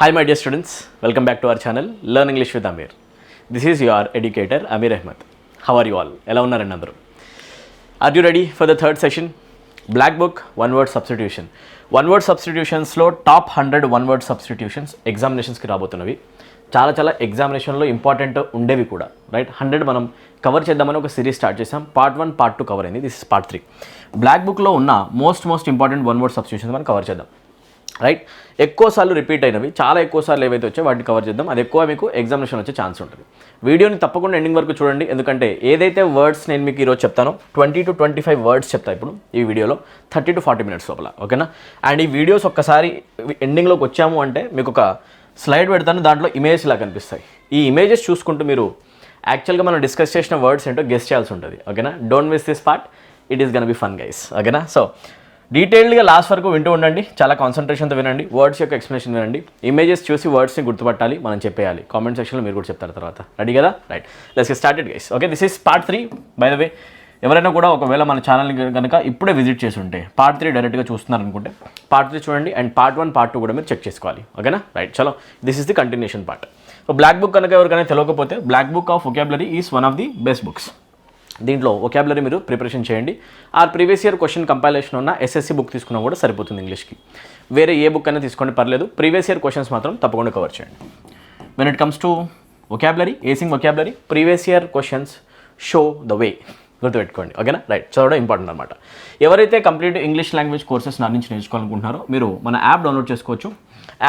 Hi my dear students, welcome back to our channel Learn English with Amir. This is your educator Amir Ahmed. How are you all? ఎలా ఉన్నారండి అందరూ? Are you ready for the third session? Black book one word substitution. One word substitutionsలో top 100 one word substitutions ఎగ్జామినేషన్స్కి రాబోతున్నవి. చాలా ఎగ్జామినేషన్లో important ఉండేవి కూడా, రైట్? 100 మనం కవర్ చేద్దామని ఒక సిరీస్ స్టార్ట్ చేసాం. పార్ట్ 1 పార్ట్ 2 కవర్ అయింది. This is part 3. బ్లాక్ బుక్లో ఉన్న most important one word substitutions మనం కవర్ చేద్దాం, రైట్? ఎక్కువసార్లు రిపీట్ అయినవి, చాలా ఎక్కువసార్లు ఏవైతే వచ్చాయో వాటిని కవర్ చేద్దాం. అది ఎక్కువ మీకు ఎగ్జామినేషన్ వచ్చే ఛాన్స్ ఉంటుంది. వీడియోని తప్పకుండా ఎండింగ్ వరకు చూడండి, ఎందుకంటే ఏదైతే వర్డ్స్ నేను మీకు ఈరోజు చెప్తానో 20 to 25 వర్డ్స్ చెప్తా ఇప్పుడు ఈ వీడియోలో 30 to 40 minutes లోపల, ఓకేనా? అండ్ ఈ వీడియోస్ ఒక్కసారి ఎండింగ్లోకి వచ్చాము అంటే మీకు ఒక స్లైడ్ పెడతాను, దాంట్లో ఇమేజ్ ఇలా కనిపిస్తాయి. ఈ ఇమేజెస్ చూసుకుంటూ మీరు యాక్చువల్గా మనం డిస్కస్ చేసిన వర్డ్స్ ఏంటో గెస్ చేయాల్సి ఉంటుంది, ఓకేనా? Don't miss this part, it is gonna be fun guys, ఓకేనా? సో డీటెయిల్డ్గా లాస్ట్ వరకు వింటూ ఉండండి, చాలా కాన్సన్ట్రేషన్తో వినండి, వర్డ్స్ యొక్క ఎక్స్ప్లెనేషన్ వినండి, ఇమేజెస్ చూసి వర్డ్స్ని గుర్తుపట్టాలి, మనం చెప్పేయాలి. కామెంట్ సెక్షన్లో మీరు కూడా చెప్తారు తర్వాత. రెడీ కదా? Right, let's get started guys. Okay, this is part 3. By the way, ఎవరైనా కూడా ఒకవేళ మన ఛానల్ని కనుక ఇప్పుడే విజిట్ చేసి ఉంటే పార్ట్ 3 డైరెక్ట్గా చూస్తున్నారు అనుకుంటే పార్ట్ 3 చూడండి, అండ్ పార్ట్ 1 పార్ట్ 2 కూడా మీరు చెక్ చేసుకోవాలి, ఓకేనా? రైట్, చలో, this is the continuation part. So black book కనుక ఎవరికైనా తెలియకపోతే, black book of vocabulary is one of the best books. దీంట్లో వొకాబులరీ మీరు ప్రిపరేషన్ చేయండి. Or previous year question compilation ఉన్న ఎస్ఎస్సి బుక్ తీసుకున్నా కూడా సరిపోతుంది ఇంగ్లీష్కి. వేరే ఏ బుక్ అయినా తీసుకోండి పర్లేదు, ప్రీవియస్ ఇయర్ క్వశ్చన్స్ మాత్రం తప్పకుండా కవర్ చేయండి. When it comes to vocabulary, ఏసింగ్ vocabulary, previous year questions show the way, గుర్తుపెట్టుకోండి, ఓకేనా? రైట్, చదవడం ఇంపార్టెంట్ అనమాట. ఎవరైతే కంప్లీట్ ఇంగ్లీష్ లాంగ్వేజ్ కోర్సెస్ నా నుంచి నేర్చుకోవాలనుకుంటున్నారో మీరు మన యాప్ డౌన్లోడ్ చేసుకోవచ్చు.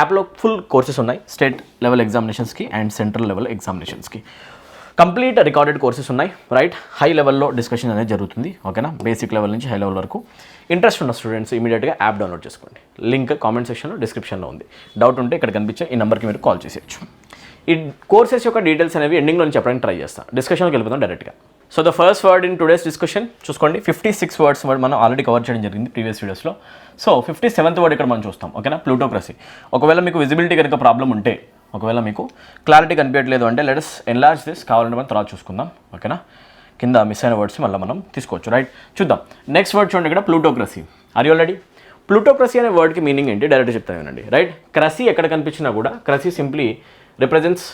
యాప్లో ఫుల్ కోర్సెస్ ఉన్నాయి, స్టేట్ లెవెల్ ఎగ్జామినేషన్స్కి అండ్ సెంట్రల్ లెవెల్ ఎగ్జామినేషన్స్కి. కంప్లీట్ రికార్డెడ్ కోర్సెస్ ఉన్నాయి, రైట్? హై లెవెల్లో డిస్కషన్ అనేది జరుగుతుంది, ఓకేనా? బేసిక్ లెవెల్ నుంచి హై లెవెల్ వరకు. ఇంట్రెస్ట్ ఉన్న స్టూడెంట్స్ ఇమీడియట్గా యాప్ డౌన్లోడ్ చేసుకోండి. లింక్ కామెంట్ సెక్షన్లో, డిస్క్రిప్షన్లో ఉంది. డౌట్ ఉంటే ఇక్కడ కనిపించే ఈ నెంబర్కి మీరు కాల్ చేసేయచ్చు. ఈ కోర్సెస్ యొక్క డీటెయిల్స్ అనేవి ఎండింగ్లో నుంచి చెప్పడానికి ట్రై చేస్తాను. డిస్కషన్కి వెళ్ళిపోతాం డైరెక్ట్గా. So the first word in today's discussion చూసుకోండి, 56 వర్డ్స్ వర్డ్ మనం ఆల్రెడీ కవర్ చేయడం జరిగింది ప్రీవియస్ వీడియోస్లో. సో 57th వర్డ్ ఇక్కడ మనం చూస్తాం, ఓకేనా? ప్లూటోక్రసీ. ఒకవేళ మీకు విజిబిలిటీ కనుక ప్రాబ్లం ఉంటే, ఒకవేళ మీకు క్లారిటీ కనిపించట్లేదు అంటే లెట్స్ ఎన్లార్జ్ దిస్, కావాలంటే మనం తర్వాత చూసుకుందాం, ఓకేనా? కింద మిస్ అయిన వర్డ్స్ మళ్ళీ మనం తీసుకోవచ్చు, రైట్? చూద్దాం. నెక్స్ట్ వర్డ్ చూడండి, ఇక్కడ plutocracy. Are you already? Plutocracy అనే వర్డ్కి మీనింగ్ ఏంటి డైరెక్ట్ చెప్తాను వినండి, రైట్? క్రసీ ఎక్కడ కనిపించినా కూడా cracy simply represents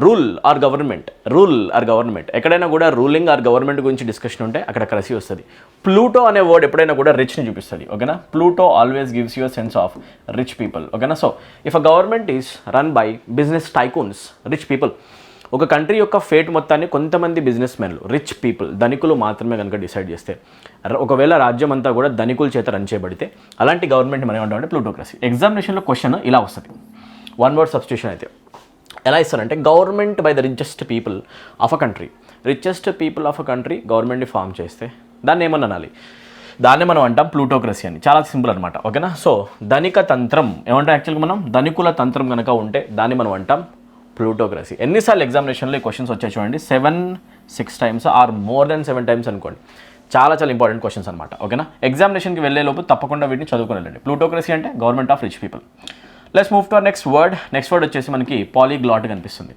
rule or government. ఎక్కడైనా కూడా రూలింగ్ ఆర్ గవర్నమెంట్ గురించి డిస్కషన్ ఉంటే అక్కడ క్రసీ వస్తుంది. ప్లూటో అనే వర్డ్ ఎప్పుడైనా కూడా రిచ్ని చూపిస్తుంది, ఓకేనా? Pluto always gives you a sense of rich people, ఓకేనా? So if a government is run by business tycoons, rich people, ఒక కంట్రీ యొక్క ఫేట్ మొత్తాన్ని కొంతమంది బిజినెస్ మెన్లు, రిచ్ పీపుల్, ధనికులు మాత్రమే కనుక డిసైడ్ చేస్తే, ఒకవేళ రాజ్యం అంతా కూడా ధనికుల చేత రన్ చేయబడితే అలాంటి గవర్నమెంట్ మనం ఏమంటామంటే ప్లూటోక్రసీ. ఎగ్జామినేషన్లో క్వశ్చన్ ఇలా వస్తుంది, వన్ వర్డ్ సబ్స్టిట్యూషన్ అయితే ఎలా ఇస్తారంటే, government by the richest people of a country గవర్నమెంట్ని ఫామ్ చేస్తే దాన్ని ఏమన్నా అనాలి, దాన్నే మనం అంటాం ప్లూటోక్రసీ అని. చాలా సింపుల్ అనమాట, ఓకేనా? సో ధనిక తంత్రం ఏమంటాం, యాక్చువల్గా మనం ధనికుల తంత్రం కనుక ఉంటే దాన్ని మనం అంటాం ప్లూటోక్రసీ. ఎన్నిసార్లు ఎగ్జామినేషన్లో ఈ క్వశ్చన్స్ వచ్చాయి చూడండి, 6 times or more than 7 times అనుకోండి. చాలా ఇంపార్టెంట్ క్వశ్చన్స్ అనమాట, ఓకేనా? ఎగ్జామినేషన్కి వెళ్ళే లోపు తప్పకుండా వీటిని చదువుకుని వెళ్ళండి. ప్లూటోక్రసీ అంటే government of rich people. Let's move to our next word. Next word వచ్చేసి మనకి పాలీగ్లాట్ కనిపిస్తుంది.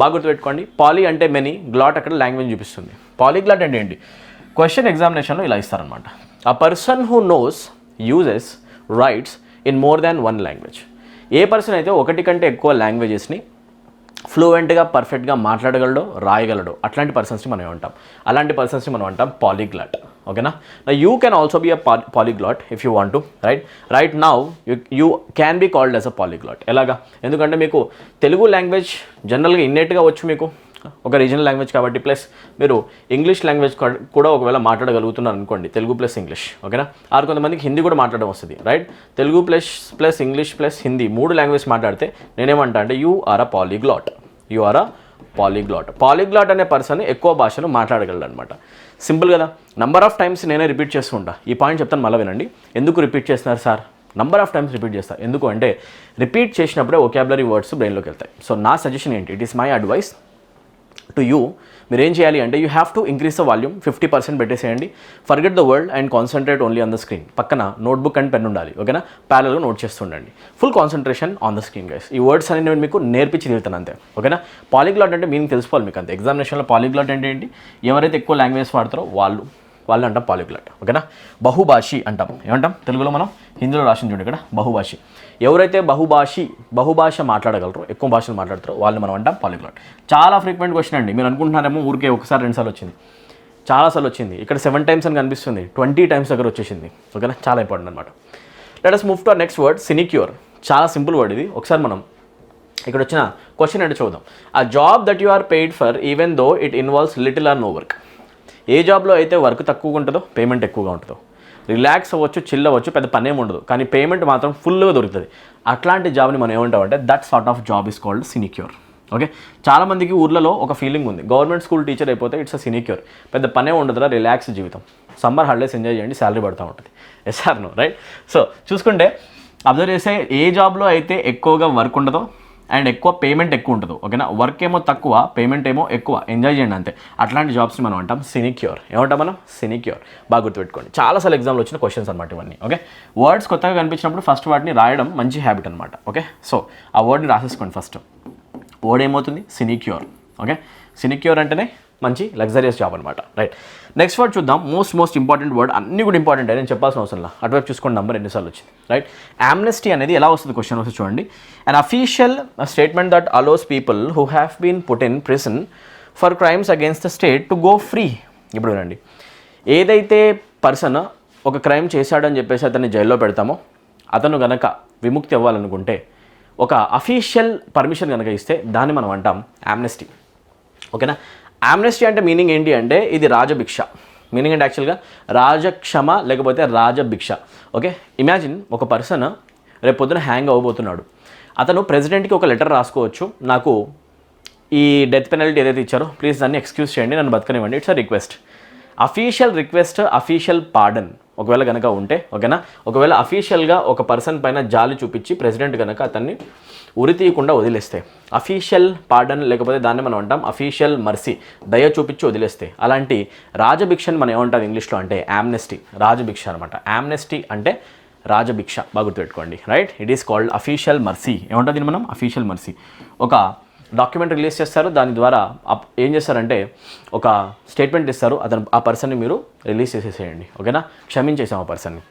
బాగా గుర్తుపెట్టుకోండి, పాలీ అంటే మెనీ, గ్లాట్ అక్కడ లాంగ్వేజ్ చూపిస్తుంది. పాలీగ్లాట్ అంటే ఏంటి? క్వశ్చన్ ఎగ్జామినేషన్లో ఇలా ఇస్తారనమాట, అ person who knows, uses, rights in more than 1 language. A person అయితే ఒకటి కంటే ఎక్కువ లాంగ్వేజెస్ని ఫ్లూయెంట్గా పర్ఫెక్ట్గా మాట్లాడగలడో, రాయగలడో, అట్లాంటి పర్సన్స్ని మనం ఏమంటాం? అలాంటి పర్సన్స్ని మనం అంటాం పాలీగ్లాట్, ఓకేనా? You can also be a polyglot if you want to, right now you can be called as a polyglot. ఎలాగా? ఎందుకంటే మీకు తెలుగు లాంగ్వేజ్ జనరల్గా ఇన్నెట్గా వచ్చు, మీకు ఒక రీజనల్ లాంగ్వేజ్ కాబట్టి, ప్లస్ మీరు ఇంగ్లీష్ లాంగ్వేజ్ కూడా ఒకవేళ మాట్లాడగలుగుతున్నారు అనుకోండి, తెలుగు ప్లస్ ఇంగ్లీష్, ఓకేనా? ఆరు కొంతమందికి హిందీ కూడా మాట్లాడడం వస్తుంది, right? Telugu plus English plus Hindi 3 language మాట్లాడితే నేనేమంటా అంటే యూ ఆర్ అ పాలీగ్లాట్. పాలీగ్లాట్ అనే పర్సన్ ఎక్కువ భాషలు మాట్లాడగలడు అనమాట. సింపుల్ కదా? నంబర్ ఆఫ్ టైమ్స్ నేనే రిపీట్ చేస్తూ ఉంటా. ఈ పాయింట్ చెప్తాను, మళ్ళీ వినండి. ఎందుకు రిపీట్ చేస్తున్నారు sir? Number of times repeat చేస్తారు. ఎందుకు అంటే రిపీట్ చేసినప్పుడే వొకాబులరీ వర్డ్స్ బ్రెయిన్లోకి వెళ్తాయి. సో నా సజెషన్ ఏంటి, it is my advice to you. మీరు ఏం చేయాలి అంటే you have to increase the volume, 50% పెట్టేసేయండి. Forget the world and concentrate only on the screen. పక్కన నోట్బుక్ అండ్ పెన్ ఉండాలి, ఓకేనా? ప్యారల్గా నోట్ చేస్తుండండి. Full concentration on the screen guys. ఈ వర్డ్స్ అని నేను మీకు నేర్పించి తీరుతాను అంతే, ఓకేనా? పాలీగ్లాట్ అంటే మీనింగ్ తెలుసుకోవాలి మీకు అంతే. ఎగ్జామినేషన్లో పాలీగ్లాట్ అంటే ఏంటి? ఎవరైతే ఎక్కువ లాంగ్వేజ్ వాడతారో వాళ్ళు, వాళ్ళని అంటాం పాలిగ్లాట్. ఓకేనా, బహుభాషి అంటాం. ఏమంటాం తెలుగులో మనం? హిందీలో రాసింది చూడండి ఇక్కడ బహుభాషి. ఎవరైతే బహుభాష మాట్లాడగలరో, ఎక్కువ భాషలు మాట్లాడతారో వాళ్ళని మనం అంటాం పాలిగ్లాట్. చాలా ఫ్రీక్వెంట్ క్వశ్చన్ అండి. మీరు అనుకుంటున్నారేమో ఊరికే ఒకసారి 2 సార్లు వచ్చింది, చాలాసార్లు వచ్చింది. ఇక్కడ 7 times అని కనిపిస్తుంది, 20 times దగ్గర వచ్చేసింది. ఓకేనా, చాలా ఇంపార్టెంట్ అనమాట. Let us move to our next word, sinecure. చాలా సింపుల్ వర్డ్ ఇది. ఒకసారి మనం ఇక్కడ వచ్చిన క్వశ్చన్ అంటే చూద్దాం. A job that you are paid for even though it involves little or no work. ఏ జాబ్లో అయితే వర్క్ తక్కువగా ఉంటుందో పేమెంట్ ఎక్కువగా ఉంటుందో, రిలాక్స్ అవ్వచ్చు, చిల్ అవ్వచ్చు, పెద్ద పని ఏమి ఉండదు, కానీ పేమెంట్ మాత్రం ఫుల్గా దొరుకుతుంది, అట్లాంటి జాబ్ని మనం ఏమంటామంటే that sort of job is called sinecure. Okay, చాలామందికి ఊర్లలో ఒక ఫీలింగ్ ఉంది, గవర్నమెంట్ స్కూల్ టీచర్ అయిపోతే ఇట్స్ అ సినిక్యూర్, పెద్ద పనే ఉండదురా, రిలాక్స్ జీవితం, సమ్మర్ హాలిడేస్ ఎంజాయ్ చేయండి, శాలరీ పడుతూ ఉంటుంది. Yes or no? Right. So చూసుకుంటే అబ్జర్వ్ చేస్తే ఏ జాబ్లో అయితే ఎక్కువగా వర్క్ ఉండదో అండ్ ఎక్కువ పేమెంట్ ఎక్కువ ఉంటుందో, ఓకేనా, వర్క్ ఏమో తక్కువ, పేమెంట్ ఏమో ఎక్కువ, ఎంజాయ్ చేయండి అంతే, అట్లాంటి జాబ్స్ని మనం అంటాం సినిక్యూర్. ఏమంటాం మనం? సినిక్యూర్. బాగా గుర్తుపెట్టుకోండి, చాలాసార్లు ఎగ్జామ్లో వచ్చిన క్వశ్చన్స్ అనమాట ఇవన్నీ. ఓకే, వర్డ్స్ కొత్తగా కనిపించినప్పుడు ఫస్ట్ వాటిని రాయడం మంచి హ్యాబిట్ అనమాట. ఓకే, సో ఆ వర్డ్ని రాసేసుకోండి. ఫస్ట్ వర్డ్ ఏమవుతుంది? సినిక్యూర్. ఓకే, సినిక్యూర్ అంటేనే మంచి లగ్జరియస్ జాబ్ అనమాట. రైట్, నెక్స్ట్ వర్డ్ చూద్దాం. మోస్ట్ ఇంపార్టెంట్ వర్డ్, అన్నీ కూడా ఇంపార్టెంట్, నేను చెప్పాల్సిన అవసరం లేదు. అటువైపు చూసుకోండి, నెంబర్ ఎన్నిసార్లు వచ్చింది. రైట్, యామ్నెస్టీ అనేది ఎలా వస్తుంది క్వశ్చన్ వస్తుంది చూడండి. Unofficial statement that allows people who have been put in prison for crimes against the state to go free. ఇప్పుడు వినండి, ఏదైతే పర్సన్ ఒక క్రైమ్ చేశాడని చెప్పేసి అతన్ని జైల్లో పెడతామో, అతను గనక విముక్తి అవ్వాలనుకుంటే ఒక అఫీషియల్ పర్మిషన్ కనుక ఇస్తే దాన్ని మనం అంటాం యామ్నెస్టీ. ఓకేనా, యామ్నెస్టీ అంటే మీనింగ్ ఏంటి అంటే ఇది రాజభిక్ష. మీనింగ్ అంటే యాక్చువల్గా రాజక్షమ లేకపోతే రాజభిక్ష. ఓకే, ఇమాజిన్ ఒక పర్సన్ రేపు పొద్దున హ్యాంగ్ అవ్వబోతున్నాడు. అతను ప్రెసిడెంట్కి ఒక లెటర్ రాసుకోవచ్చు, నాకు ఈ డెత్ పెనల్టీ ఏదైతే ఇచ్చారో ప్లీజ్ దాన్ని ఎక్స్క్యూజ్ చేయండి, నన్ను బతకనివ్వండి. It's a request, official request, official pardon ఒకవేళ కనుక ఉంటే. ఓకేనా, ఒకవేళ అఫీషియల్గా ఒక పర్సన్ పైన జాలి చూపించి ప్రెసిడెంట్ కనుక అతన్ని ఉరి తీయకుండా వదిలేస్తే అఫీషియల్ పార్డన్, లేకపోతే దాన్ని మనం అంటాం అఫీషియల్ మర్సీ, దయ చూపించి వదిలేస్తే, అలాంటి రాజభిక్షని మనం ఏమంటాం ఇంగ్లీష్లో అంటే యామ్నెస్టీ. రాజభిక్ష అనమాట. యామ్నెస్టీ అంటే రాజభిక్ష, బాగా గుర్తుపెట్టుకోండి. Right, it is called official mercy. ఏమంటుంది మనం? Official mercy. ఒక డాక్యుమెంట్ రిలీజ్ చేస్తారు, దాని ద్వారా ఏం చేస్తారంటే ఒక స్టేట్మెంట్ ఇస్తారు, ఆ పర్సన్ని మీరు రిలీజ్ చేసేసేయండి. ఓకేనా, క్షమించేసాం ఆ పర్సన్ని.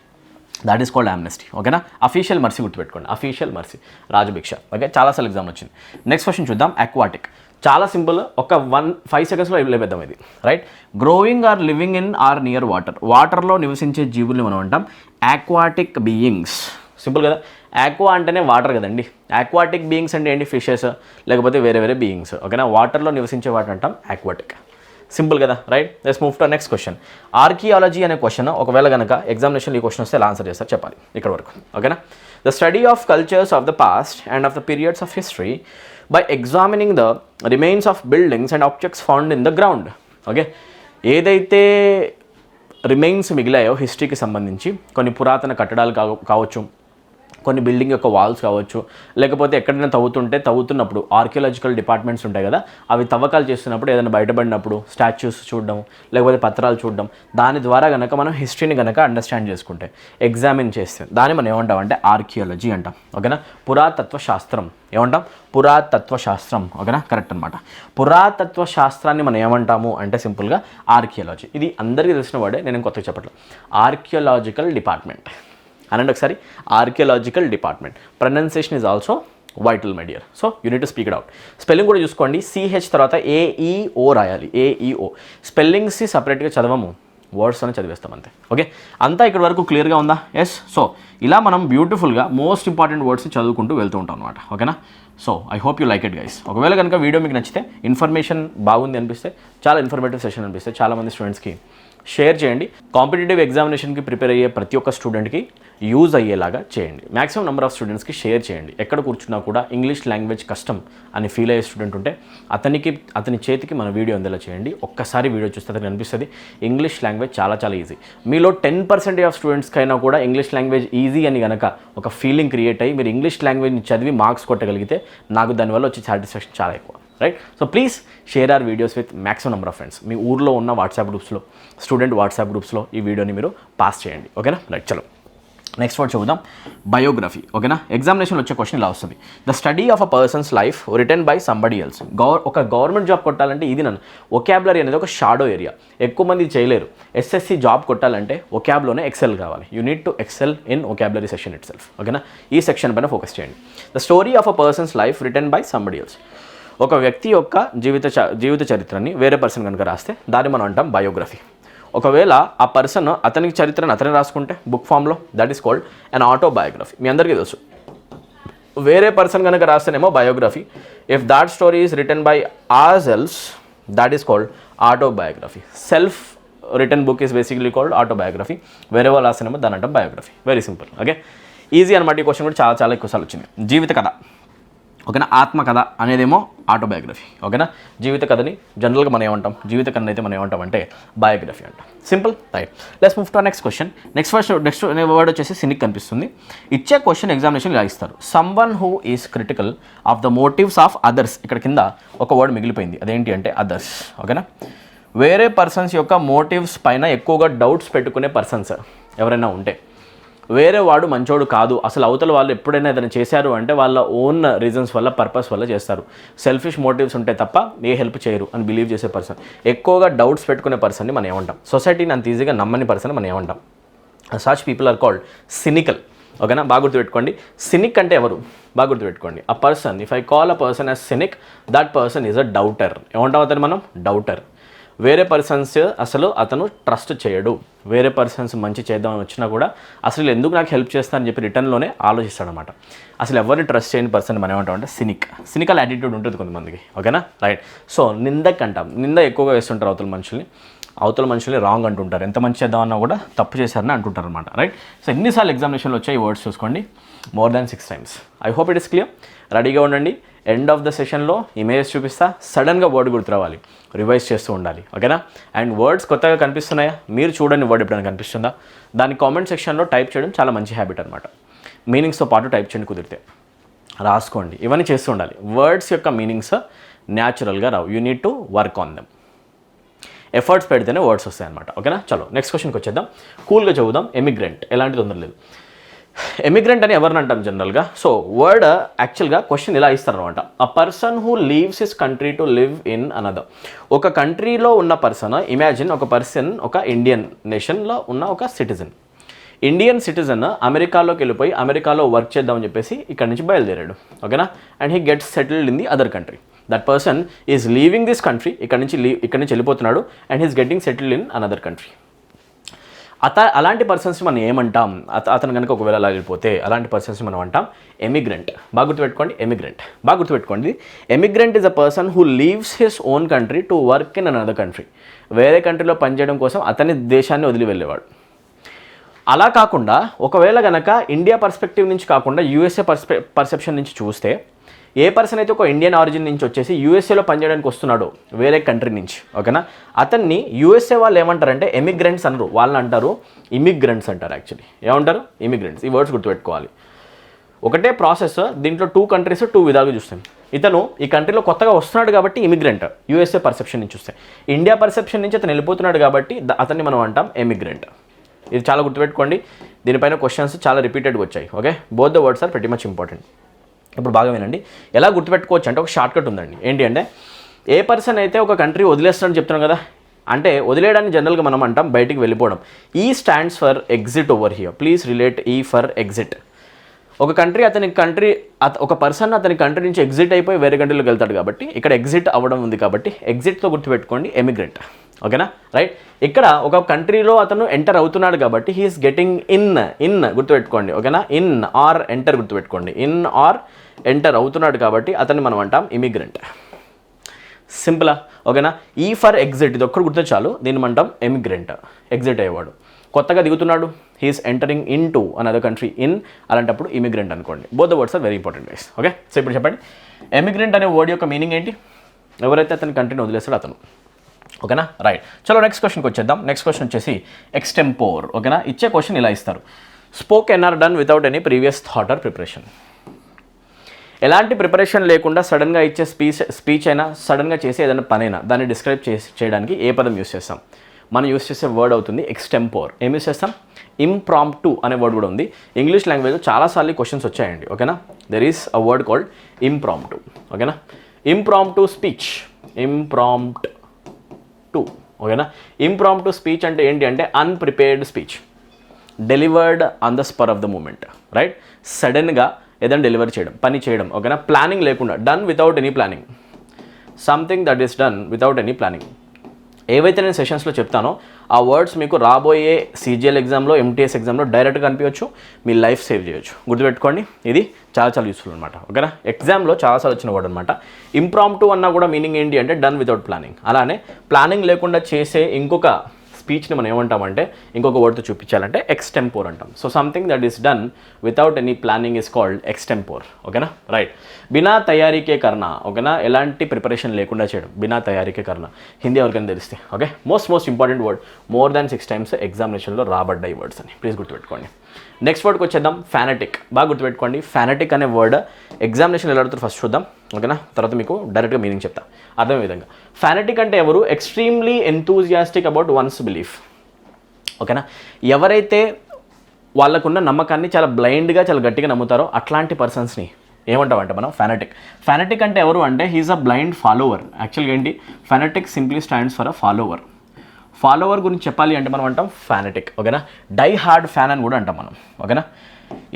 That is called amnesty. ఓకేనా, అఫీషియల్ మర్సీ గుర్తుపెట్టుకోండి, అఫీషియల్ మర్సీ, రాజభిక్ష. ఓకే, చాలాసార్లు ఎగ్జామ్ వచ్చింది. నెక్స్ట్ క్వశ్చన్ చూద్దాం. అక్వాటిక్. చాలా సింపుల్, ఒక 5 secondsలో లేపేద్దాం ఇది. Right, growing or living in or near water. వాటర్లో నివసించే జీవుల్ని మనం అంటాం ఆక్వాటిక్ బీయింగ్స్. సింపుల్ కదా, ఆక్వా అంటేనే వాటర్ కదండి. ఆక్వాటిక్ బీయింగ్స్ అంటే ఏంటి? ఫిషెస్ లేకపోతే వేరే బీయింగ్స్. ఓకేనా, వాటర్లో నివసించే వాటిని అంటాం ఆక్వాటిక్. సింపుల్ కదా. Right, let's move to next question. Archaeology అనే క్వశ్చన్ ఒకవేళ కనుక ఎగ్జామినేషన్లో ఈ క్వశ్చన్ వస్తే ఎలా ఆన్సర్ చేస్తారు చెప్పాలి ఇక్కడ వరకు. ఓకేనా, the study of cultures of the past and of the periods of history by examining the remains of buildings and objects found in the ground. Okay, ఏదైతే రిమైన్స్ మిగిలాయో హిస్టరీకి సంబంధించి, కొన్ని పురాతన కట్టడాలు కావచ్చు, కొన్ని బిల్డింగ్ యొక్క వాల్స్ కావచ్చు, లేకపోతే ఎక్కడైనా తవ్వుతున్నప్పుడు ఆర్కియాలజికల్ డిపార్ట్మెంట్స్ ఉంటాయి కదా, అవి తవ్వకాలు చేస్తున్నప్పుడు ఏదైనా బయటపడినప్పుడు స్టాచ్యూస్ చూడడం, లేకపోతే పత్రాలు చూడడం, దాని ద్వారా కనుక మనం హిస్టరీని కనుక అండర్స్టాండ్ చేసుకుంటే, ఎగ్జామిన్ చేస్తే దాన్ని మనం ఏమంటాం అంటే ఆర్కియాలజీ అంటాం. ఓకేనా, పురాతత్వ శాస్త్రం. ఏమంటాం? పురాతత్వ శాస్త్రం. ఓకేనా, కరెక్ట్ అనమాట. పురాతత్వ శాస్త్రాన్ని మనం ఏమంటాము అంటే సింపుల్గా ఆర్కియాలజీ. ఇది అందరికీ తెలిసిన వర్డే, నేను కొత్తగా చెప్పట్లేదు. ఆర్కియాలజికల్ డిపార్ట్మెంట్ అనండి ఒకసారి, archaeological department. Pronunciation is also vital my dear, so you need to speak it out. Spelling కూడా చూసుకోండి, సిహెచ్ తర్వాత ఏఈఓ రాయాలి, ఏఈఓ. స్పెల్లింగ్స్ సపరేట్గా చదవము, వర్డ్స్ అని చదివేస్తాం అంతే. ఓకే, అంతా ఇక్కడ వరకు క్లియర్గా ఉందా? ఎస్. సో ఇలా మనం బ్యూటిఫుల్గా మోస్ట్ ఇంపార్టెంట్ వర్డ్స్ని చదువుకుంటూ వెళ్తూ ఉంటాం అనమాట. ఓకేనా, so I hope you like it guys. ఒకవేళ కనుక వీడియో మీకు నచ్చితే, ఇన్ఫర్మేషన్ బాగుంది అనిపిస్తే, చాలా ఇన్ఫర్మేటివ్ సెషన్ అనిపిస్తే చాలామంది స్టూడెంట్స్కి షేర్ చేయండి. కాంపిటేటివ్ ఎగ్జామినేషన్కి ప్రిపేర్ అయ్యే ప్రతి ఒక్క స్టూడెంట్కి యూజ్ అయ్యేలాగా చేయండి. మ్యాక్సిమం నెంబర్ ఆఫ్ స్టూడెంట్స్కి షేర్ చేయండి. ఎక్కడ కూర్చున్నా కూడా ఇంగ్లీష్ లాంగ్వేజ్ కష్టం అని ఫీల్ అయ్యే స్టూడెంట్ ఉంటే అతని చేతికి మన వీడియో అందేలా చేయండి. ఒక్కసారి వీడియో చూస్తే అతనికి అనిపిస్తుంది ఇంగ్లీష్ లాంగ్వేజ్ చాలా ఈజీ. మీలో 10% ఆఫ్ స్టూడెంట్స్కైనా కూడా ఇంగ్లీష్ లాంగ్వేజ్ ఈజీ అని కనుక ఒక ఫీలింగ్ క్రియేట్ అయ్యి మీరు ఇంగ్లీష్ లాంగ్వేజ్ని చదివి మార్క్స్ కొట్టగలిగితే నాకు దానివల్ల వచ్చే సాటిస్ఫాక్షన్ చాలా ఎక్కువ. Right, so please share our videos with maximum number of friends. మీ ఊర్లో ఉన్న వాట్సాప్ గ్రూప్స్లో, స్టూడెంట్ వాట్సాప్ గ్రూప్స్లో ఈ వీడియోని మీరు పాస్ చేయండి. ఓకేనా, రైట్, చలో నెక్స్ట్ వర్డ్ చూద్దాం, బయోగ్రఫీ. ఓకేనా, ఎగ్జామినేషన్లో వచ్చే క్వశ్చన్ ఇలా వస్తుంది. The study of a person's life written by somebody else. ఒక గవర్నమెంట్ జాబ్ కొట్టాలంటే ఇది నన్ను ఒకాబులరీ అనేది ఒక షాడో ఏరియా, ఎక్కువ మంది చేయలేరు. ఎస్ఎస్సి జాబ్ కొట్టాలంటే ఒకాబ్లోనే ఎక్సెల్ కావాలి. You need to excel in vocabulary section itself. ఓకేనా, ఈ సెక్షన్ పైన ఫోకస్ చేయండి. The story of a person's life written by somebody else. ఒక వ్యక్తి యొక్క జీవిత చరిత్రని వేరే పర్సన్ కనుక రాస్తే దాన్ని మనం అంటాం బయోగ్రఫీ. ఒకవేళ ఆ పర్సన్ అతనికి చరిత్రను అతనే రాసుకుంటే బుక్ ఫామ్లో, that is called an autobiography. మీ అందరికీ తెలుసు. వేరే పర్సన్ కనుక రాస్తేనేమో biography. If that story is written by ourselves, that is called autobiography. Self written book is basically called autobiography. వేరే వాళ్ళు రాస్తేనేమో దాని అంటాం biography. Very simple. Okay, easy అనమాట. ఈ క్వశ్చన్ కూడా చాలా చాలా ఎక్కువసార్లు వచ్చింది. జీవిత కథ, ఓకేనా, ఆత్మకథ అనేదేమో ఆటోబయోగ్రఫీ. ఓకేనా, జీవిత కథని జనరల్గా మనం ఏమంటాం, జీవిత కథని అయితే మనం ఏమంటాం అంటే బయోగ్రఫీ అంటాం. Simple. Right, let's move to next question. Next word వచ్చేసి సినిక్ కనిపిస్తుంది. ఇచ్చే క్వశ్చన్ ఎగ్జామినేషన్ ఇలా ఇస్తారు. Someone who is critical of the motifs of others. ఇక్కడ కింద ఒక వర్డ్ మిగిలిపోయింది, అదేంటి అంటే అదర్స్. ఓకేనా, వేరే పర్సన్స్ యొక్క మోటివ్స్ పైన ఎక్కువగా డౌట్స్ పెట్టుకునే పర్సన్స్ ఎవరైనా ఉంటే, వేరే వాడు మంచోడు కాదు, అసలు అవతల వాళ్ళు ఎప్పుడైనా ఏదైనా చేశారు అంటే వాళ్ళ ఓన్ రీజన్స్ వల్ల, పర్పస్ వల్ల చేస్తారు, సెల్ఫిష్ మోటివ్స్ ఉంటే తప్ప ఏ హెల్ప్ చేయరు అని బిలీవ్ చేసే పర్సన్, ఎక్కువగా డౌట్స్ పెట్టుకునే పర్సన్ని మనం ఏమంటాం, సొసైటీని అంత ఈజీగా నమ్మని పర్సన్ మనం ఏమంటాం, such people are called cynical. ఓకేనా, బాగా గుర్తుపెట్టుకోండి. సినిక్ అంటే ఎవరు, బాగా గుర్తుపెట్టుకోండి. A person, if I call a person as cynic, that person is a doubter. ఏమంటాం అతను మనం, డౌటర్. వేరే పర్సన్స్ అసలు అతను ట్రస్ట్ చేయడు, వేరే పర్సన్స్ మంచి చేద్దామని వచ్చినా కూడా అసలు ఎందుకు నాకు హెల్ప్ చేస్తానని చెప్పి రిటర్న్లోనే ఆలోచిస్తాడనమాట. అసలు ఎవరిని ట్రస్ట్ చేయని పర్సన్ మనం ఏమంటామంటే సినిక్. సినికల్ యాటిట్యూడ్ ఉంటుంది కొంతమందికి. ఓకేనా, రైట్. సో నిందక్ అంటాం, నింద ఎక్కువగా వేస్తుంటారు అవతల మనుషుల్ని రాంగ్ అంటుంటారు, ఎంత మంచి చేద్దామన్నా కూడా తప్పు చేశారని అంటుంటారు అనమాట. రైట్. సో ఎన్నిసార్లు ఎగ్జామినేషన్లో వచ్చాయి ఈ వర్డ్స్ చూసుకోండి, more than 6 times. I hope it is clear. రెడీగా ఉండండి. ఎండ్ ఆఫ్ ద సెషన్లో ఇమేజెస్ చూపిస్తా, సడన్గా వర్డ్ గుర్తు రావాలి, రివైజ్ చేస్తూ ఉండాలి. ఓకేనా, అండ్ వర్డ్స్ కొత్తగా కనిపిస్తున్నాయా, మీరు చూడండి వర్డ్ ఎప్పుడైనా కనిపిస్తుందా, దాని కామెంట్ సెక్షన్లో టైప్ చేయడం చాలా మంచి హ్యాబిట్ అనమాట. మీనింగ్స్తో పాటు టైప్ చేయండి, కుదిరితే రాసుకోండి, ఇవన్నీ చేస్తూ ఉండాలి. వర్డ్స్ యొక్క మీనింగ్స్ న్యాచురల్గా రావు, you need to work on them. Efforts పెడితేనే వర్డ్స్ వస్తాయి అనమాట. ఓకేనా, చలో నెక్స్ట్ క్వశ్చన్కి వచ్చేద్దాం. కూల్గా చదువుదాం. ఎమిగ్రెంట్, ఎలాంటి తొందర లేదు. ఎమిగ్రెంట్ అని ఎవరిని అంటాం జనరల్గా. సో వర్డ్ యాక్చువల్గా క్వశ్చన్ ఇలా ఇస్తారనమాట. అ person who leaves his country to live in another. ఒక కంట్రీలో ఉన్న పర్సన్, ఇమాజిన్ ఒక పర్సన్ ఒక ఇండియన్ నేషన్లో ఉన్న ఒక సిటిజన్, ఇండియన్ సిటిజన్ అమెరికాలోకి వెళ్ళిపోయి అమెరికాలో వర్క్ చేద్దామని చెప్పేసి ఇక్కడ నుంచి బయలుదేరాడు. ఓకేనా, and he gets settled in the other country. That person is leaving this country, ఇక్కడ నుంచి వెళ్ళిపోతున్నాడు, and he's getting settled in another country. అలాంటి పర్సన్స్ మనం ఏమంటాం, అతను కనుక ఒకవేళ అలా వెళ్ళిపోతే అలాంటి పర్సన్స్ మనం అంటాం ఎమిగ్రెంట్. బాగా గుర్తుపెట్టుకోండి, ఎమిగ్రెంట్. బాగా గుర్తుపెట్టుకోండి, emigrant is a person who leaves his own country to work in another country. వేరే కంట్రీలో పనిచేయడం కోసం అతని దేశాన్ని వదిలి వెళ్ళేవాడు. అలా కాకుండా ఒకవేళ కనుక ఇండియా పర్స్పెక్టివ్ నుంచి కాకుండా యూఎస్ఏ పర్సెప్షన్ నుంచి చూస్తే, ఏ పర్సన్ అయితే ఒక ఇండియన్ ఆరిజిన్ నుంచి వచ్చేసి యూఎస్ఏలో పనిచేయడానికి వస్తున్నాడో వేరే కంట్రీ నుంచి, ఓకేనా, అతన్ని యూఎస్ఏ వాళ్ళు ఏమంటారంటే ఎమిగ్రెంట్స్ అనరు, వాళ్ళని అంటారు ఇమిగ్రెంట్స్ అంటారు. యాక్చువల్లీ ఏమంటారు, ఇమిగ్రెంట్స్. ఈ వర్డ్స్ గుర్తుపెట్టుకోవాలి. ఒకటే ప్రాసెస్, దీంట్లో 2 countries 2 విధాలుగా చూస్తాం. ఇతను ఈ కంట్రీలో కొత్తగా వస్తున్నాడు కాబట్టి ఇమిగ్రెంట్, యూఎస్ఏ పర్సెప్షన్ నుంచి చూస్తే. ఇండియా పర్సెప్షన్ నుంచి అతను వెళ్ళిపోతున్నాడు కాబట్టి అతన్ని మనం అంటాం ఎమిగ్రెంట్. ఇది చాలా గుర్తుపెట్టుకోండి. దీనిపైన క్వశ్చన్స్ చాలా రిపీటెడ్గా వచ్చాయి. Okay, both the words are very much important. ఇప్పుడు బాగా వినండి, ఎలా గుర్తుపెట్టుకోవచ్చు అంటే ఒక షార్ట్కట్ ఉందండి. ఏంటి అంటే, ఏ పర్సన్ అయితే ఒక కంట్రీ వదిలేస్తాడని చెప్తున్నాం కదా, అంటే వదిలేయడాన్ని జనరల్గా మనం అంటాం బయటికి వెళ్ళిపోవడం. ఈ stands for exit over here. Please relate ఈ ఫర్ ఎగ్జిట్. ఒక ఒక పర్సన్ అతని కంట్రీ నుంచి ఎగ్జిట్ అయిపోయి వేరే కంట్రీలోకి వెళ్తాడు కాబట్టి ఇక్కడ ఎగ్జిట్ అవ్వడం ఉంది కాబట్టి ఎగ్జిట్తో గుర్తుపెట్టుకోండి ఎమిగ్రెంట్. ఓకేనా, రైట్. ఇక్కడ ఒక కంట్రీలో అతను ఎంటర్ అవుతున్నాడు కాబట్టి హీఈస్ గెటింగ్ ఇన్ గుర్తుపెట్టుకోండి. ఓకేనా, ఇన్ ఆర్ ఎంటర్ గుర్తుపెట్టుకోండి. ఇన్ ఆర్ ఎంటర్ అవుతున్నాడు కాబట్టి అతన్ని మనం అంటాం ఇమిగ్రెంట్. సింపులా? ఓకేనా. ఈ ఫర్ ఎగ్జిట్, ఇది ఒక్కటి గుర్తు చాలు, దీన్ని అంటాం ఎమిగ్రెంట్. ఎగ్జిట్ అయ్యేవాడు, కొత్తగా దిగుతున్నాడు, he's entering into another country, in, అలాంటప్పుడు ఇమిగ్రెంట్ అనుకోండి. Both the words are very important guys. Okay, so ఇప్పుడు చెప్పండి, ఎమిగ్రెంట్ అనే వర్డ్ యొక్క మీనింగ్ ఏంటి? ఎవరైతే అతని కంట్రీని వదిలేస్తాడో అతను. ఓకేనా, రైట్. చలో నెక్స్ట్ క్వశ్చన్కి వచ్చేద్దాం. నెక్స్ట్ క్వశ్చన్ వచ్చేసి ఎక్స్టెంపోర్. ఓకేనా, ఇచ్చే క్వశ్చన్ ఇలా ఇస్తారు. Spoken or done without any previous thought or preparation. ఎలాంటి ప్రిపరేషన్ లేకుండా సడన్గా ఇచ్చే స్పీచ్ అయినా, సడన్గా చేసే ఏదైనా పనైనా దాన్ని డిస్క్రైబ్ చేయడానికి ఏ పదం యూస్ చేస్తాం? మనం యూస్ చేసే వర్డ్ అవుతుంది ఎక్స్టెంపోర్. ఏం యూస్ చేస్తాం? ఇంప్రాంప్టు అనే వర్డ్ కూడా ఉంది. ఇంగ్లీష్ లాంగ్వేజ్లో చాలాసార్లు క్వశ్చన్స్ వచ్చాయండి. ఓకేనా, there is a word called impromptu. ఓకేనా, ఇంప్రాంప్టు స్పీచ్, ఇంప్రాంప్టు. ఓకేనా, ఇంప్రాంప్టు స్పీచ్ అంటే ఏంటి అంటే unprepared speech, delivered on the spur of the moment, right? సడన్గా ఏదైనా డెలివరీ చేయడం, పని చేయడం. ఓకేనా, ప్లానింగ్ లేకుండా, done without any planning, something that is done without any planning. ఏవైతే నేను సెషన్స్లో చెప్తానో ఆ వర్డ్స్ మీకు రాబోయే CGL ఎగ్జామ్లో, MTS ఎగ్జామ్లో డైరెక్ట్గా కనిపించవచ్చు, మీ లైఫ్ సేవ్ చేయొచ్చు. గుర్తుపెట్టుకోండి, ఇది చాలా చాలా యూస్ఫుల్ అనమాట. ఓకేనా, ఎగ్జామ్లో చాలాసార్లు వచ్చిన వర్డ్ అనమాట. ఇంప్రాంప్టు అన్నా కూడా మీనింగ్ ఏంటి అంటే డన్ వితౌట్ ప్లానింగ్. అలానే ప్లానింగ్ లేకుండా చేసే ఇంకొక స్పీచ్ని మనం ఏమంటామంటే, ఇంకొక వర్డ్తో చూపించాలంటే ఎక్స్టెంపోర్ అంటాం. So something that is done without any planning is called extempore. ఓకేనా, రైట్. బినా తయారీకే కర్నా. ఓకేనా, ఎలాంటి ప్రిపరేషన్ లేకుండా చేయడం, బినా తయారీకే కర్నా. హిందీ ఎవరికైనా తెలిస్తే. Okay, most important word, more than 6 times ఎగ్జామినేషన్లో రాబడ్డాయి వర్డ్స్ అని ప్లీజ్ గుర్తుపెట్టుకోండి. నెక్స్ట్ వర్డ్కి వచ్చేద్దాం, ఫానటిక్. బాగా గుర్తుపెట్టుకోండి, ఫానటిక్ అనే వర్డ్ ఎగ్జామినేషన్ ఎలా అడుగుతారు ఫస్ట్ చూద్దాం. ఓకేనా, తర్వాత మీకు డైరెక్ట్గా మీనింగ్ చెప్తా అర్థమయ్యే విధంగా. ఫానటిక్ అంటే ఎవరు? Extremely enthusiastic about once belief. ఓకేనా, ఎవరైతే వాళ్ళకున్న నమ్మకాన్ని చాలా బ్లైండ్గా, చాలా గట్టిగా నమ్ముతారో అట్లాంటి పర్సన్స్ని ఏమంటామంటే మనం ఫానటిక్. ఫానటిక్ అంటే ఎవరు అంటే హీఈస్ అ బ్లైండ్ ఫాలోవర్. యాక్చువల్గా ఏంటి, fanatic simply stands for a follower. Follower గురించి చెప్పాలి అంటే మనం అంటాం ఫానటిక్. ఓకేనా, డై హార్డ్ ఫ్యాన్ అని కూడా అంటాం మనం. ఓకేనా,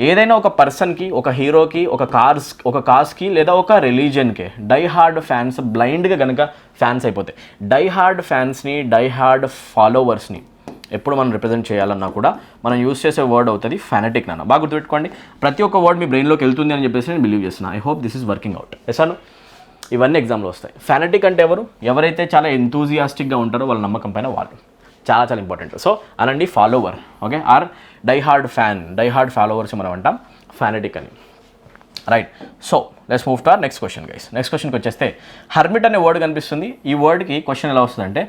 ఏదైనా ఒక పర్సన్కి, ఒక హీరోకి, ఒక కాస్కి లేదా ఒక రిలీజియన్కి డై హార్డ్ ఫ్యాన్స్ బ్లైండ్గా కనుక ఫ్యాన్స్ అయిపోతాయి. డై హార్డ్ ఫ్యాన్స్ని, డై హార్డ్ ఫాలోవర్స్ని ఎప్పుడు మనం రిప్రజెంట్ చేయాలన్నా కూడా మనం యూస్ చేసే వర్డ్ అవుతుంది ఫానటిక్. నాన్న బాగా గుర్తుపెట్టుకోండి, ప్రతి ఒక్క వర్డ్ మీ బ్రెయిన్లోకి వెళ్తుంది అని చెప్పేసి నేను బిలీవ్ చేస్తున్నాను. I hope this is working out. ఎసాను ఇవన్నీ ఎగ్జామ్లో వస్తాయి. ఫానటిక్ అంటే ఎవరు? ఎవరైతే చాలా ఎంతూజియాస్టిక్గా ఉంటారో వాళ్ళ నమ్మకం పైన వాళ్ళు, చాలా చాలా ఇంపార్టెంట్. సో అనండి follower. Okay, or die hard fan, die hard followers మనం అంటాం ఫానటిక్ అని. Right, so let's move to our next question guys. Next క్వశ్చన్కి వచ్చేస్తే హర్మిట్ అనే వర్డ్ కనిపిస్తుంది. ఈ వర్డ్కి క్వశ్చన్ ఎలా వస్తుందంటే,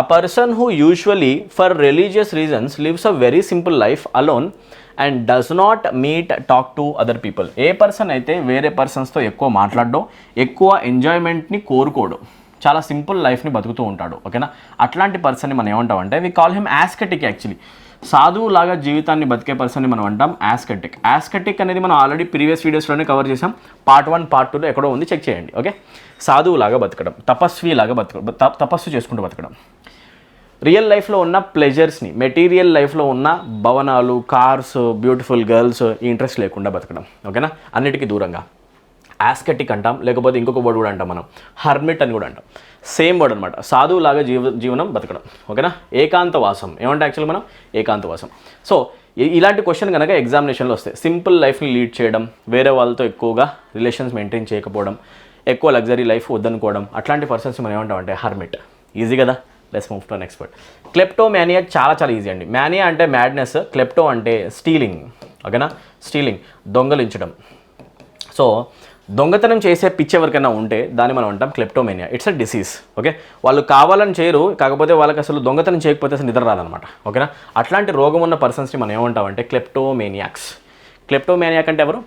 అ person who usually for religious reasons lives a very simple life alone and does not meet talk to other people. A person అయితే వేరే పర్సన్స్తో ఎక్కువ మాట్లాడడం, ఎక్కువ ఎంజాయ్మెంట్ని కోరుకోవడం, చాలా సింపుల్ లైఫ్ని బతుకుతూ ఉంటాడు. ఓకేనా, అట్లాంటి పర్సన్ని మనం ఏమంటామంటే వి కాల్ హిమ్ యాస్కెటిక్. యాక్చువల్లీ సాధువులాగా జీవితాన్ని బతికే పర్సన్ని మనం అంటాం యాస్కెటిక్. యాస్కెటిక్ అనేది మనం ఆల్రెడీ ప్రీవియస్ వీడియోస్లోనే కవర్ చేసాం. పార్ట్ 1, పార్ట్ 2లో ఎక్కడో ఉంది, చెక్ చేయండి. ఓకే, సాధువులాగా బతకడం, తపస్విలాగా బతకడం, తపస్సు చేసుకుంటూ బతకడం, రియల్ లైఫ్లో ఉన్న ప్లెజర్స్ని, మెటీరియల్ లైఫ్లో ఉన్న భవనాలు, కార్స్, బ్యూటిఫుల్ గర్ల్స్ ఈ ఇంట్రెస్ట్ లేకుండా బతకడం. ఓకేనా, అన్నిటికీ దూరంగా యాస్కెటిక్ అంటాం. లేకపోతే ఇంకొక వర్డ్ కూడా అంటాం మనం, హర్మిట్ అని కూడా అంటాం. సేమ్ వర్డ్ అనమాట, సాధువులాగా జీవనం బతకడం. ఓకేనా, ఏకాంతవాసం ఏమంటే యాక్చువల్లీ మనం ఏకాంతవాసం. సో ఇలాంటి క్వశ్చన్ కనుక ఎగ్జామినేషన్లో వస్తాయి. సింపుల్ లైఫ్ని లీడ్ చేయడం, వేరే వాళ్ళతో ఎక్కువగా రిలేషన్స్ మెయింటైన్ చేయకపోవడం, ఎక్కువ లగ్జరీ లైఫ్ వద్దనుకోవడం, అట్లాంటి పర్సన్స్ మనం ఏమంటామంటే హర్మిట్. ఈజీ కదా. Let's move to next word. Kleptomania చాలా చాలా ఈజీ అండి. మానియా అంటే మ్యాడ్నెస్, క్లెప్టో అంటే స్టీలింగ్. ఓకేనా, స్టీలింగ్ దొంగలించడం. సో దొంగతనం చేసే పిచ్చి ఎవరికైనా ఉంటే దాన్ని మనం అంటాం kleptomania. It's a disease. Okay, వాళ్ళు కావాలని చేయరు, కాకపోతే వాళ్ళకి అసలు దొంగతనం చేయకపోతే అసలు నిద్ర రాదనమాట. ఓకేనా, అట్లాంటి రోగం ఉన్న పర్సన్స్ని మనం ఏమంటామంటే క్లెప్టోమేనియాక్స్. క్లెప్టోమేనియాక్ అంటే ఎవరు?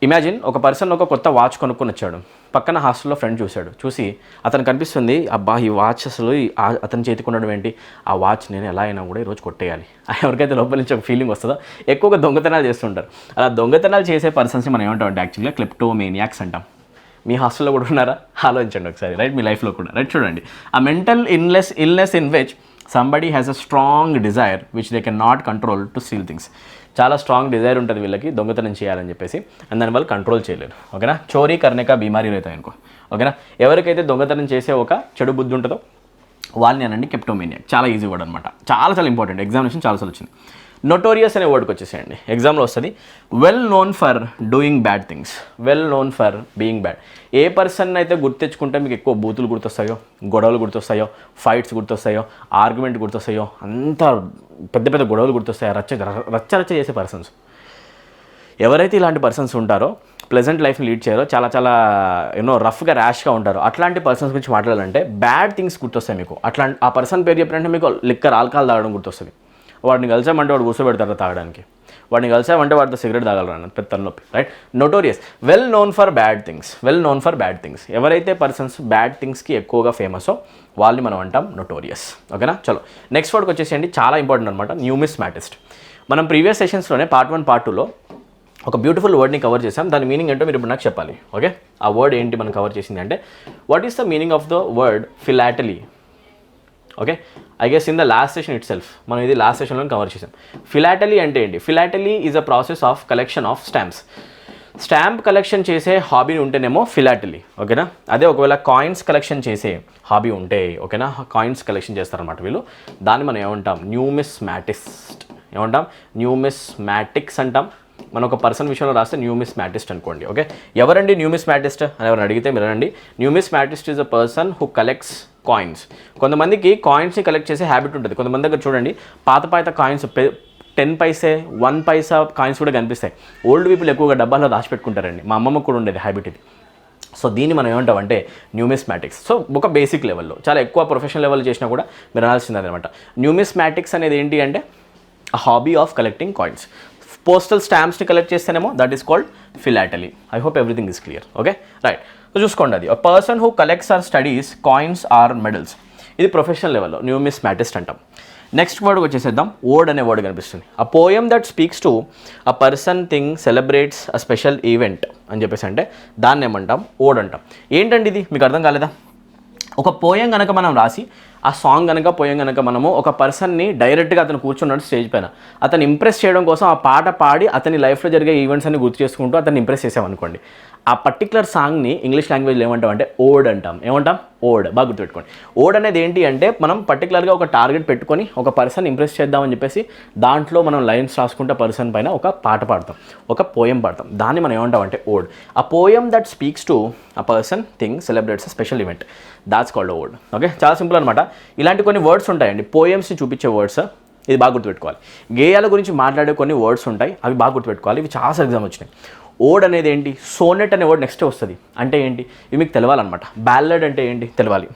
ఇమాజిన్ ఒక పర్సన్ ఒక కొత్త వాచ్ కొనుక్కొని వచ్చాడు. పక్కన హాస్టల్లో ఫ్రెండ్ చూశాడు. చూసి అతను కనిపిస్తుంది, అబ్బా ఈ వాచ్ అసలు అతని చేతికి ఉండడం ఏంటి, ఆ వాచ్ నేను ఎలా అయినా కూడా ఈరోజు కొట్టేయాలి. ఎవరికైతే లోపల నుంచి ఒక ఫీలింగ్ వస్తుందో ఎక్కువగా దొంగతనాలు చేస్తుంటారు. అలా దొంగతనాలు చేసే పర్సన్స్ని మనం ఏమంటామంటే యాక్చువల్గా క్లెప్టోమేనియాక్స్ అంటాం. మీ హాస్టల్లో కూడా ఉన్నారా? ఆలోచించండి ఒకసారి. రైట్, మీ లైఫ్లో కూడా. రైట్, చూడండి, ఆ mental illness in which somebody has a strong desire which they can not control to steal things. చాలా స్ట్రాంగ్ డిజైర్ ఉంటుంది వీళ్ళకి దొంగతనం చేయాలని చెప్పేసి, అండ్ దాని వాళ్ళు కంట్రోల్ చేయలేరు. ఓకేనా, చోరీ కర్నేక బీమారీ అవుతాయి అనుకో. ఓకేనా, ఎవరికైతే దొంగతనం చేసే ఒక చెడు బుద్ధి ఉంటుందో వాళ్ళని అనండి క్లెప్టోమేనియా. చాలా ఈజీ వర్డ్ అనమాట, చాలా చాలా ఇంపార్టెంట్. ఎగ్జామినేషన్ చాలాసార్లు వచ్చింది. నోటోరియస్ అనే వర్డ్కి వచ్చేసేయండి, ఎగ్జామ్లో వస్తుంది. Well known for doing bad things, well known for being bad. A person అయితే గుర్తెచ్చుకుంటే మీకు ఎక్కువ బూతులు గుర్తొస్తాయో, గొడవలు గుర్తొస్తాయో, ఫైట్స్ గుర్తొస్తాయో, ఆర్గ్యుమెంట్ గుర్తొస్తాయో, అంత పెద్ద పెద్ద గొడవలు గుర్తొస్తాయో, రచ్చ చేసే పర్సన్స్ ఎవరైతే ఇలాంటి పర్సన్స్ ఉంటారో, ప్లెజెంట్ లైఫ్ని లీడ్ చేయరో, చాలా చాలా రఫ్గా ర్యాష్గా ఉంటారో, అట్లాంటి పర్సన్స్ గురించి మాట్లాడాలంటే బ్యాడ్ థింగ్స్ గుర్తొస్తాయి మీకు. ఆ పర్సన్ పేరు చెప్పినట్టే మీకు లిక్కర్, ఆల్కహాల్ తాగడం గుర్తొస్తుంది. వాడిని కలిసామంటే వాడు కూర్చోబెడతారు తాగడానికి, వాడిని కలిసామంటే వాడితో సిగరెట్ తాగలరా పెద్ద తలనొప్పి. Right, notorious, well known for bad things, well known for bad things. ఎవరైతే పర్సన్స్ బ్యాడ్ థింగ్స్కి ఎక్కువగా ఫేమసో వాళ్ళని మనం అంటాం నోటోరియస్. ఓకేనా, చలో నెక్స్ట్ వర్డ్కి వచ్చేసేయండి, చాలా ఇంపార్టెంట్ అనమాట, న్యూమిస్మాటిస్ట్. మనం ప్రీవియస్ సెషన్స్లోనే పార్ట్ 1 పార్ట్ 2లో ఒక బ్యూటిఫుల్ వర్డ్ని కవర్ చేసాం. దాని మీనింగ్ ఏంటో మీరు ఇప్పుడు నాకు చెప్పాలి. ఓకే, ఆ వర్డ్ ఏంటి మనం కవర్ చేసింది అంటే what is the meaning of the word philately. Okay, I guess in the last session it self మనం ఇది లాస్ట్ సెషన్లో కవర్ చేసాం. ఫిలాటలీ అంటే ఏంటి? Philately is a process of collection of stamps. Stamp collection చేసే hobby ఉంటేనేమో philately. ఓకేనా, అదే ఒకవేళ కాయిన్స్ కలెక్షన్ చేసే హాబీ ఉంటే, ఓకేనా, కాయిన్స్ కలెక్షన్ చేస్తారనమాట వీళ్ళు. దాన్ని మనం ఏమంటాం? న్యూమిస్మాటిస్ట్. ఏమంటాం? న్యూమిస్మాటిక్స్ అంటాం. మనం ఒక పర్సన్ విషయంలో రాస్తే న్యూమిస్మాటిస్ట్ అనుకోండి. ఓకే, ఎవరండి న్యూమిస్మాటిస్ట్ అని ఎవరైనా అడిగితే మీరు అనండి, numismatist is a person who collects coins. కొంతమందికి కాయిన్స్ని కలెక్ట్ చేసే హ్యాబిట్ ఉంటుంది. కొంతమంది దగ్గర చూడండి పాత కాయిన్స్ 10 పైసే 1 పైసా కాయిన్స్ కూడా కనిపిస్తాయి. ఓల్డ్ పీపుల్ ఎక్కువగా డబ్బాలో దాచిపెట్టుకుంటారండి. మా అమ్మమ్మకు కూడా ఉండేది హ్యాబిట్ ఇది. సో దీన్ని మనం ఏమంటామంటే న్యూమిస్మాటిక్స్. సో ఒక బేసిక్ లెవెల్లో, చాలా ఎక్కువ ప్రొఫెషనల్ లెవెల్ చేసినా కూడా మీరు అనాల్సింది అనమాట. న్యూమిస్మాటిక్స్ అనేది ఏంటి అంటే a hobby of collecting coins. Postal stamps ని కలెక్ట్ చేస్తేనేమో that is called philately. I hope everything is clear. Okay, right. So చూసుకోండి, అది a person who collects or studies coins or medals. ఇది ప్రొఫెషనల్ లెవెల్లో numismatist అంటాం. Next word వచ్చేసేద్దాం. ఓడ్ అనే word కనిపిస్తుంది. A poem that speaks to a person thing celebrates a special event అని చెప్పేసి అంటే దాన్ని ఏమంటాం? ఓడ్ అంటాం. ఏంటండి ఇది? మీకు అర్థం కాలేదా? ఒక పోయం కనుక మనం రాసి ఆ సాంగ్ కనుక పోయం కనుక మనము ఒక పర్సన్ని డైరెక్ట్గా అతను కూర్చున్నాడు స్టేజ్ పైన, అతను ఇంప్రెస్ చేయడం కోసం ఆ పాట పాడి అతని లైఫ్లో జరిగే ఈవెంట్స్ అన్ని గుర్తు చేసుకుంటూ అతన్ని ఇంప్రెస్ చేసామనుకోండి, ఆ పర్టికులర్ సాంగ్ని ఇంగ్లీష్ లాంగ్వేజ్లో ఏమంటాం అంటే ఓడ్ అంటాం. ఏమంటాం? ఓడ్. బాగా గుర్తుపెట్టుకోండి. ఓడ్ అనేది ఏంటి అంటే మనం పర్టికులర్గా ఒక టార్గెట్ పెట్టుకొని ఒక పర్సన్ ఇంప్రెస్ చేద్దామని చెప్పేసి దాంట్లో మనం లైన్స్ రాసుకుంటే పర్సన్ పైన ఒక పాట పాడతాం, ఒక పోయం పాడతాం. దాన్ని మనం ఏమంటాం అంటే ode. A poem that speaks to a person thing celebrates a special event, that's called ode. Okay, చాలా సింపుల్ అనమాట. ఇలాంటి కొన్ని వర్డ్స్ ఉంటాయండి, పోయమ్స్ని చూపించే వర్డ్స్. ఇది బాగా గుర్తుపెట్టుకోవాలి. గేయాల గురించి మాట్లాడే కొన్ని వర్డ్స్ ఉంటాయి, అవి బాగా గుర్తుపెట్టుకోవాలి. ఇవి చాలా ఎగ్జామ్ వచ్చినాయి. ఓడ్ అనేది ఏంటి? సోనెట్ అనే వర్డ్ నెక్స్ట్ వస్తుంది. అంటే ఏంటి? ఇవి మీకు తెలవాలన్నమాట. బ్యాలెడ్ అంటే ఏంటి తెలవాలి.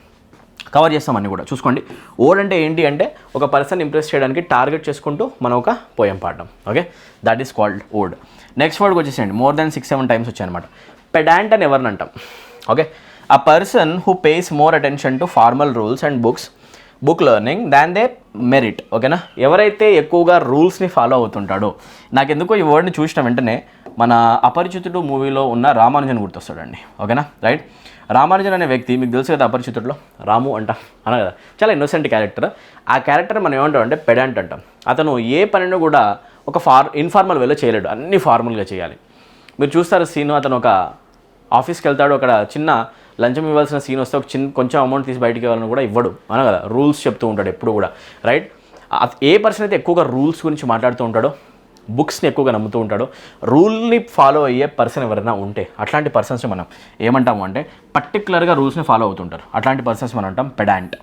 కవర్ చేస్తాం అన్నీ కూడా చూసుకోండి. ఓడ్ అంటే ఏంటి అంటే ఒక పర్సన్ ఇంప్రెస్ చేయడానికి టార్గెట్ చేసుకుంటూ మనం ఒక పోయం పాడడం. Okay, that is called ode. Next వర్డ్కి వచ్చేసేయండి. మోర్ దెన్ 6-7 టైమ్స్ వచ్చాయన్నమాట. పెడాంట్ అని ఎవరిని అంటాం? Okay, a person who pays more attention to formal rules and book learning than they merit. ఓకేనా, ఎవరైతే ఎక్కువగా రూల్స్ని ఫాలో అవుతుంటాడో, నాకెందుకో ఈ వర్డ్ని చూసిన వెంటనే మన అపరిచితుడు మూవీలో ఉన్న రామానుజన్ గుర్తొస్తాడండి. ఓకేనా, రైట్. రామానుజన్ అనే వ్యక్తి మీకు తెలుసు కదా, అపరిచితుడిలో రాము అంటాం అన కదా, చాలా ఇన్నోసెంట్ క్యారెక్టర్. ఆ క్యారెక్టర్ మనం ఏమంటాం అంటే పెడాంట్ అంటాం. అతను ఏ పనిని కూడా ఒక ఇన్ఫార్మల్ వేలో చేయలేడు, అన్నీ ఫార్మల్గా చేయాలి. మీరు చూస్తారు సీను, అతను ఒక ఆఫీస్కి వెళ్తాడు, అక్కడ చిన్న లంచం ఇవ్వాల్సిన సీన్ వస్తే కొంచెం అమౌంట్ తీసి బయటికి ఇవ్వాలని కూడా ఇవ్వడు అన కదా, రూల్స్ చెప్తూ ఉంటాడు ఎప్పుడు కూడా, రైట్. ఏ పర్సన్ అయితే ఎక్కువగా రూల్స్ గురించి మాట్లాడుతూ ఉంటాడో, బుక్స్ని ఎక్కువగా నమ్ముతూ ఉంటాడో, రూల్ని ఫాలో అయ్యే పర్సన్ ఎవరైనా ఉంటే అట్లాంటి పర్సన్స్ని మనం ఏమంటాము అంటే పర్టికులర్గా రూల్స్ని ఫాలో అవుతుంటారు, అట్లాంటి పర్సన్స్ మనం అంటాం పెడాంట్.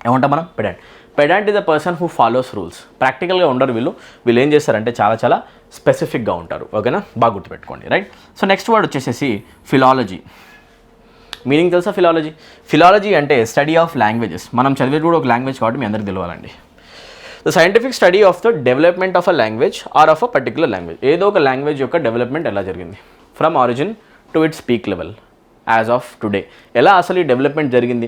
ఏమంటాం మనం? Pedant. Pedant is the person who follows rules. ప్రాక్టికల్గా ఉండరు వీళ్ళు ఏం చేస్తారంటే చాలా స్పెసిఫిక్గా ఉంటారు. ఓకేనా, బాగా గుర్తుపెట్టుకోండి, రైట్. సో నెక్స్ట్ వర్డ్ వచ్చేసేసి ఫిలాలజీ. మీనింగ్ తెలుసా? ఫిలాలజీ అంటే స్టడీ ఆఫ్ లాంగ్వేజెస్. మనం చదివేది కూడా ఒక లాంగ్వేజ్ కాబట్టి మీ అందరికీ తెలియాలండి. The scientific study of the development of a language or of a particular language. ఏదో ఒక లాంగ్వేజ్ యొక్క డెవలప్మెంట్ ఎలా జరిగింది from origin to its peak level as of today. ఎలా అసలు ఈ డెవలప్మెంట్ జరిగింది?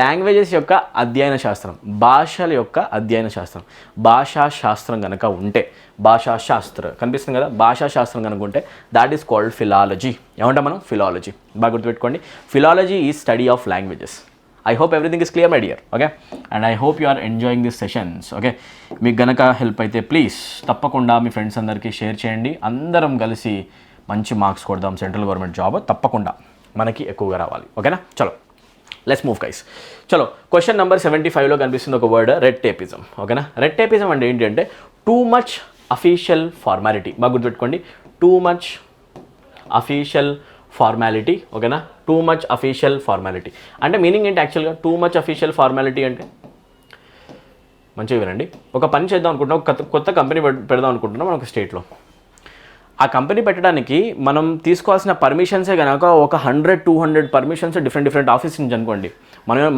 లాంగ్వేజెస్ యొక్క అధ్యయన శాస్త్రం, భాషల యొక్క అధ్యయన శాస్త్రం. భాషా శాస్త్రం కనుక ఉంటే, కనిపిస్తుంది కదా, భాషా శాస్త్రం కనుక ఉంటే దాట్ ఈస్ కాల్డ్ ఫిలాలజీ. ఏమంటాం మనం? ఫిలాలజీ. బాగా గుర్తుపెట్టుకోండి, ఫిలాలజీ ఈ study of languages. I hope everything is clear my dear. Okay, and I hope you are enjoying this sessions. Okay, మీకు గనక హెల్ప్ అయితే ప్లీజ్ తప్పకుండా మీ ఫ్రెండ్స్ అందరికీ షేర్ చేయండి. అందరం కలిసి మంచి మార్క్స్ కొడదాం. సెంట్రల్ గవర్నమెంట్ జాబ్ తప్పకుండా మనకి ఎక్కువగా రావాలి. ఓకేనా, చలో లెట్స్ మూవ్ గైస్. చలో క్వశ్చన్ నెంబర్ 75లో కనిపిస్తుంది ఒక వర్డ్, రెడ్ టేపిజం. ఓకేనా, రెడ్ టేపిజం అంటే ఏంటి అంటే టూ మచ్ అఫీషియల్ ఫార్మాలిటీ. బాగా గుర్తుపెట్టుకోండి, టూ మచ్ అఫీషియల్ ఫార్మాలిటీ. ఓకేనా, టూ మచ్ అఫీషియల్ ఫార్మాలిటీ అంటే మీనింగ్ ఏంటి యాక్చువల్గా? టూ మచ్ అఫీషియల్ ఫార్మాలిటీ అంటే మంచిగా వినండి. ఒక పని చేద్దాం అనుకుంటున్నాం, కొత్త కంపెనీ పెడదాం అనుకుంటున్నాం మనం ఒక స్టేట్లో. ఆ కంపెనీ పెట్టడానికి మనం తీసుకోవాల్సిన పర్మిషన్సే కనుక ఒక 100-200 పర్మిషన్స్ డిఫరెంట్ ఆఫీస్ నుంచి అనుకోండి.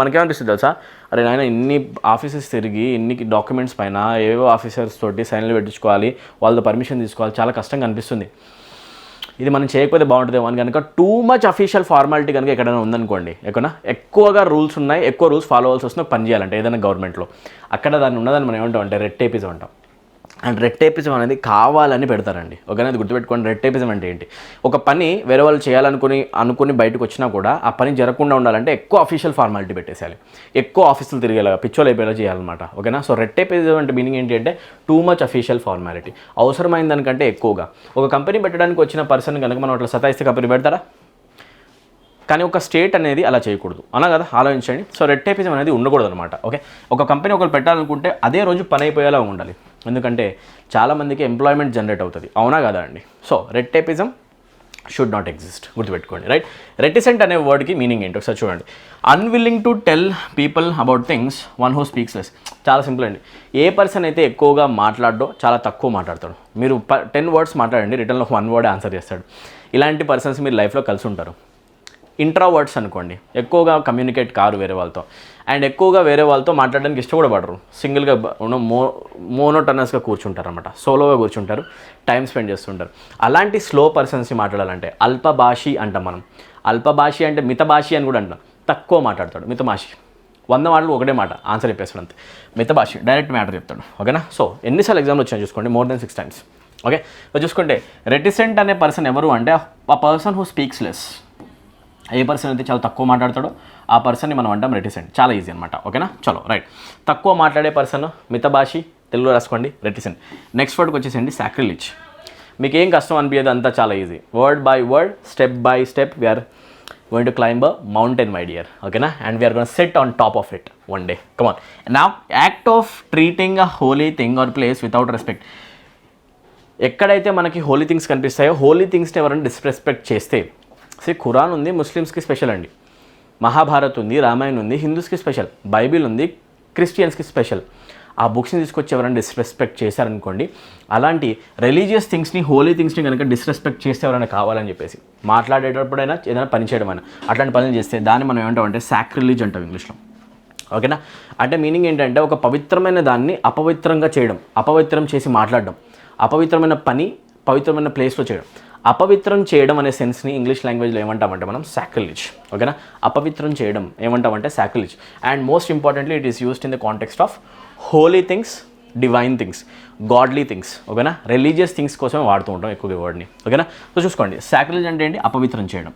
మనకేమనిపిస్తుంది తెలుసా, అరే నాయన ఇన్ని ఆఫీసెస్ తిరిగి ఇన్ని డాక్యుమెంట్స్ పైన ఏవో ఆఫీసర్స్ తోటి సైన్లు పెట్టించుకోవాలి, వాళ్ళతో పర్మిషన్ తీసుకోవాలి, చాలా కష్టంగా అనిపిస్తుంది. ఇది మనం చేయకపోతే బాగుంటుందేమో అని కనుక టూ మచ్ అఫీషియల్ ఫార్మాలిటీ కనుక ఎక్కడైనా ఉందనుకోండి, ఎక్కువగా రూల్స్ ఉన్నాయి, ఎక్కువ రూల్స్ ఫాలో అవ్వాల్సి వస్తుంది పని చేయాలంటే ఏదైనా గవర్నమెంట్లో, అక్కడ దాన్ని ఉన్నదాన్ని మనం ఏమంటాం అంటే రెడ్ టేపిజం అంటాం. అండ్ రెడ్ టేపిజం అనేది కావాలని పెడతారండి. ఓకేనా, అది గుర్తుపెట్టుకోండి. రెడ్ టేపిజం అంటే ఏంటి? ఒక పని వేరే వాళ్ళు చేయాలనుకుని బయటకు వచ్చినా కూడా ఆ పని జరగకుండా ఉండాలంటే ఎక్కువ అఫీషియల్ ఫార్మాలిటీ పెట్టేసేయాలి, ఎక్కువ ఆఫీసులు తిరిగేలా, పిచ్చోలు అయిపోయేలా చేయాలన్నమాట. ఓకేనా, సో రెడ్ టేపిజం అంటే మీనింగ్ ఏంటి అంటే టూ మచ్ అఫీషియల్ ఫార్మాలిటీ, అవసరమైన దానికంటే ఎక్కువగా. ఒక కంపెనీ పెట్టడానికి వచ్చిన పర్సన్ కనుక మనం అట్లా సతాయిస్తే కంపెనీ పెడతారా? కానీ ఒక స్టేట్ అనేది అలా చేయకూడదు, అలా కదా, ఆలోచించండి. సో రెడ్ టేపిజం అనేది ఉండకూడదు అనమాట. ఓకే, ఒక కంపెనీ ఒకరు పెట్టాలనుకుంటే అదే రోజు పని అయిపోయేలా ఉండాలి, ఎందుకంటే చాలామందికి ఎంప్లాయ్మెంట్ జనరేట్ అవుతుంది, అవునా కదా అండి. So red tapism should not exist, గుర్తుపెట్టుకోండి. రైట్, రెటిసెంట్ అనే వర్డ్కి మీనింగ్ ఏంటి ఒకసారి చూడండి. Unwilling to tell people about things, one who speaks less. చాలా సింపుల్ అండి. ఏ పర్సన్ అయితే ఎక్కువగా మాట్లాడో చాలా తక్కువ మాట్లాడతాడు. మీరు 10 words మాట్లాడండి, రిటర్న్లో 1 word ఆన్సర్ చేస్తాడు. ఇలాంటి పర్సన్స్ మీరు లైఫ్లో కలిసి ఉంటారు. ఇంట్రావర్డ్స్ అనుకోండి, ఎక్కువగా కమ్యూనికేట్ కారు వేరే వాళ్ళతో, అండ్ ఎక్కువగా వేరే వాళ్ళతో మాట్లాడడానికి ఇష్టపడరు. సింగిల్గా మోనోటనస్గా కూర్చుంటారు అనమాట, సోలోగా కూర్చుంటారు, టైం స్పెండ్ చేస్తుంటారు. అలాంటి స్లో పర్సన్స్ని మాట్లాడాలంటే అల్పభాషి అంటాం మనం. అల్పభాషి అంటే మితభాషి అని కూడా అంటాం. తక్కువ మాట్లాడతాడు మితభాషి, 100 మాటలు ఒకటే మాట ఆన్సర్ చెప్పేస్తాడు అంతే. మితభాషి డైరెక్ట్ మ్యాటర్ చెప్తాడు. ఓకేనా, సో ఎన్నిసార్లు ఎగ్జామ్లో వచ్చాయో చూసుకోండి, more than 6 times. ఓకే, చూసుకుంటే రెటిసెంట్ అనే పర్సన్ ఎవరు అంటే ఆ person who speaks less. A person అయితే చాలా తక్కువ మాట్లాడతాడో ఆ పర్సన్ని మనం అంటాం రెటిసెంట్. చాలా ఈజీ అనమాట. ఓకేనా, చలో రైట్. తక్కువ మాట్లాడే పర్సన్ మితభాషి, తెలుగులో రాసుకోండి రెటిసెంట్. నెక్స్ట్ వర్డ్కి వచ్చేసండి సాక్రిలిజ్. మీకు ఏం కష్టం అనిపించదు, అంతా చాలా easy. Word by word, step by step we're going to climb a mountain my dear. ఓకేనా, and we're gonna sit on top of it one day. Come on. Now act of treating a holy thing or place without respect. ఎక్కడైతే మనకి holy things కనిపిస్తాయో, holy థింగ్స్ని ఎవరైనా disrespect చేస్తే, ఖురాన్ ఉంది, ముస్లిమ్స్కి special అండి. మహాభారత్ ఉంది, రామాయణం ఉంది, హిందూస్కి స్పెషల్. బైబిల్ ఉంది, క్రిస్టియన్స్కి స్పెషల్. ఆ బుక్స్ని తీసుకొచ్చి ఎవరైనా డిస్రెస్పెక్ట్ చేశారనుకోండి, అలాంటి రిలీజియస్ థింగ్స్ని, హోలీ థింగ్స్ని కనుక డిస్రెస్పెక్ట్ చేస్తే ఎవరైనా కావాలని చెప్పేసి మాట్లాడేటప్పుడైనా ఏదైనా పని చేయడం అయినా అట్లాంటి పనులు చేస్తే దాన్ని మనం ఏమంటామంటే సాక్రిలిజ్ అంటాం ఇంగ్లీష్లో. ఓకేనా, అంటే మీనింగ్ ఏంటంటే ఒక పవిత్రమైన దాన్ని అపవిత్రంగా చేయడం, అపవిత్రం చేసి మాట్లాడడం, అపవిత్రమైన పని పవిత్రమైన ప్లేస్లో చేయడం. అపవిత్రం చేయడం అనే సెన్స్ని ఇంగ్లీష్ లాంగ్వేజ్లో ఏమంటామంటే మనం సాక్రిలిజ్. ఓకేనా, అపవిత్రం చేయడం ఏమంటామంటే sacrilege. And most importantly it is used in the context of holy things, divine things, godly things. ఓకేనా, రిలీజియస్ థింగ్స్ కోసమే వాడుతూ ఉంటాం ఎక్కువగా వర్డ్ని. ఓకేనా, సో చూసుకోండి, సాక్రిలిజ్ అంటే ఏంటి? అపవిత్రం చేయడం.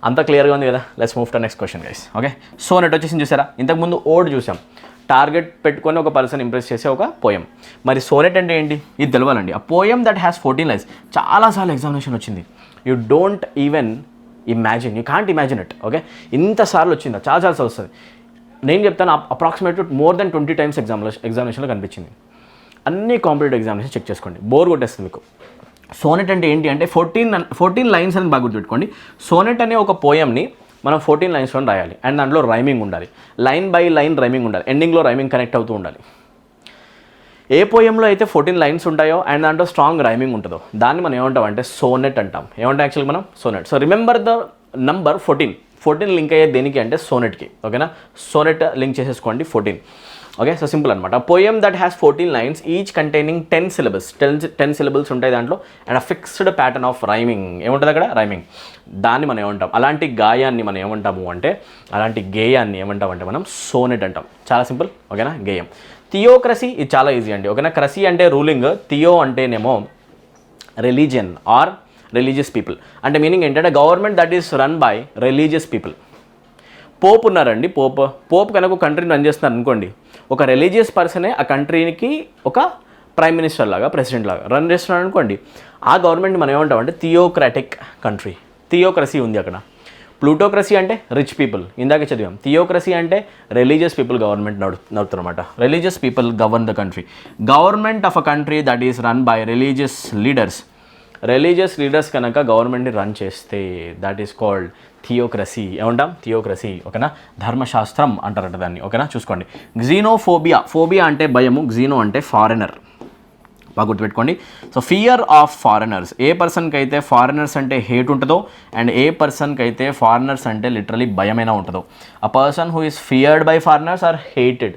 అంతా క్లియర్గా ఉంది కదా. Let's move to next question guys. Okay, Sonet వచ్చేసి చూసారా, ఇంతకుముందు ఓడ్ చూసాం, టార్గెట్ పెట్టుకొని ఒక పర్సన్ ఇంప్రెస్ చేసే ఒక పోయం. మరి సోనెట్ అంటే ఏంటి? ఇది తెలవాలండి. A poem that has 14 lines. చాలాసార్లు ఎగ్జామినేషన్ వచ్చింది. You don't even imagine, you can't imagine it. Okay, ఇంతసార్లు వచ్చిందా? చాలాసార్లు వస్తుంది. నేను చెప్తాను, అప్రాక్సిమేట్ more than 20 times ఎగ్జామినేషన్లో కనిపించింది. అన్ని కాంపిటేటివ్ ఎగ్జామినేషన్ చెక్ చేసుకోండి, బోర్ కొట్టేస్తుంది మీకు. సోనెట్ అంటే ఏంటి అంటే 14 lines అని బాగా గుర్తుపెట్టుకోండి. సోనెట్ అనే ఒక పోయంని మనం 14 linesలో రాయాలి, అండ్ దాంట్లో రైమింగ్ ఉండాలి, లైన్ బై లైన్ రైమింగ్ ఉండాలి, ఎండింగ్లో రైమింగ్ కనెక్ట్ అవుతూ ఉండాలి. ఏ పోయంలో అయితే 14 lines ఉంటాయో అండ్ దాంట్లో స్ట్రాంగ్ రైమింగ్ ఉంటుందో దాన్ని మనం ఏమంటాం అంటే సోనెట్ అంటాం. ఏమంటాం యాక్చువల్గా మనం? Sonet. So remember the number 14 link అయ్యేది దేనికి అంటే సోనెట్కి. ఓకేనా, సోనెట్ లింక్ చేసేసుకోండి 14. ఓకే, సో సింపుల్ అనమాట. Poem that has 14 lines, each containing 10 syllables. 10 syllables ఉంటాయి దాంట్లో, and a fixed pattern of rhyming. ఏముంటుంది అక్కడ? రైమింగ్. దాన్ని మనం ఏమంటాం? అలాంటి గాయాన్ని మనం ఏమంటాము అంటే, అలాంటి గేయాన్ని ఏమంటామంటే మనం సోనెట్ అంటాం. చాలా సింపుల్. ఓకేనా, గేయం. థియోక్రసీ, ఇది చాలా ఈజీ అండి. ఓకేనా, క్రసీ అంటే రూలింగ్, థియో అంటేనేమో రిలీజియన్ ఆర్ రిలీజియస్ పీపుల్. అంటే మీనింగ్ ఏంటంటే government that is run by religious people. Pope ఉన్నారండి, పోప్ కనుక కంట్రీని రన్ చేస్తున్నారు అనుకోండి, ఒక రిలీజియస్ పర్సనే ఆ కంట్రీకి ఒక ప్రైమ్ మినిస్టర్ లాగా, ప్రెసిడెంట్ లాగా రన్ చేస్తున్నాడు అనుకోండి, ఆ గవర్నమెంట్ మనం ఏమంటామంటే థియోక్రాటిక్ కంట్రీ. థియోక్రసీ ఉంది అక్కడ. ప్లూటోక్రసీ అంటే రిచ్ పీపుల్, ఇందాక చదివాం. థియోక్రసీ అంటే రిలీజియస్ పీపుల్ గవర్నమెంట్ నడుపుతారన్నమాట. Religious people govern the country. Government of a country that is run by religious leaders. Religious leaders కనుక గవర్నమెంట్ని రన్ చేస్తే దట్ ఈస్ కాల్డ్ థియోక్రసీ. ఏమంటాం? థియోక్రసీ. ఓకేనా, ధర్మశాస్త్రం అంటారంట దాన్ని. ఓకేనా, చూసుకోండి. గ్జీనోఫోబియా, ఫోబియా అంటే భయము, గ్జీనో అంటే ఫారెనర్. బాగా గుర్తుపెట్టుకోండి. So fear of foreigners. ఏ పర్సన్కి అయితే ఫారెనర్స్ అంటే హేట్ ఉంటుందో అండ్ ఏ పర్సన్కి అయితే ఫారెనర్స్ అంటే లిటరలీ భయమైనా ఉంటుందో. A person who is feared by foreigners or hated.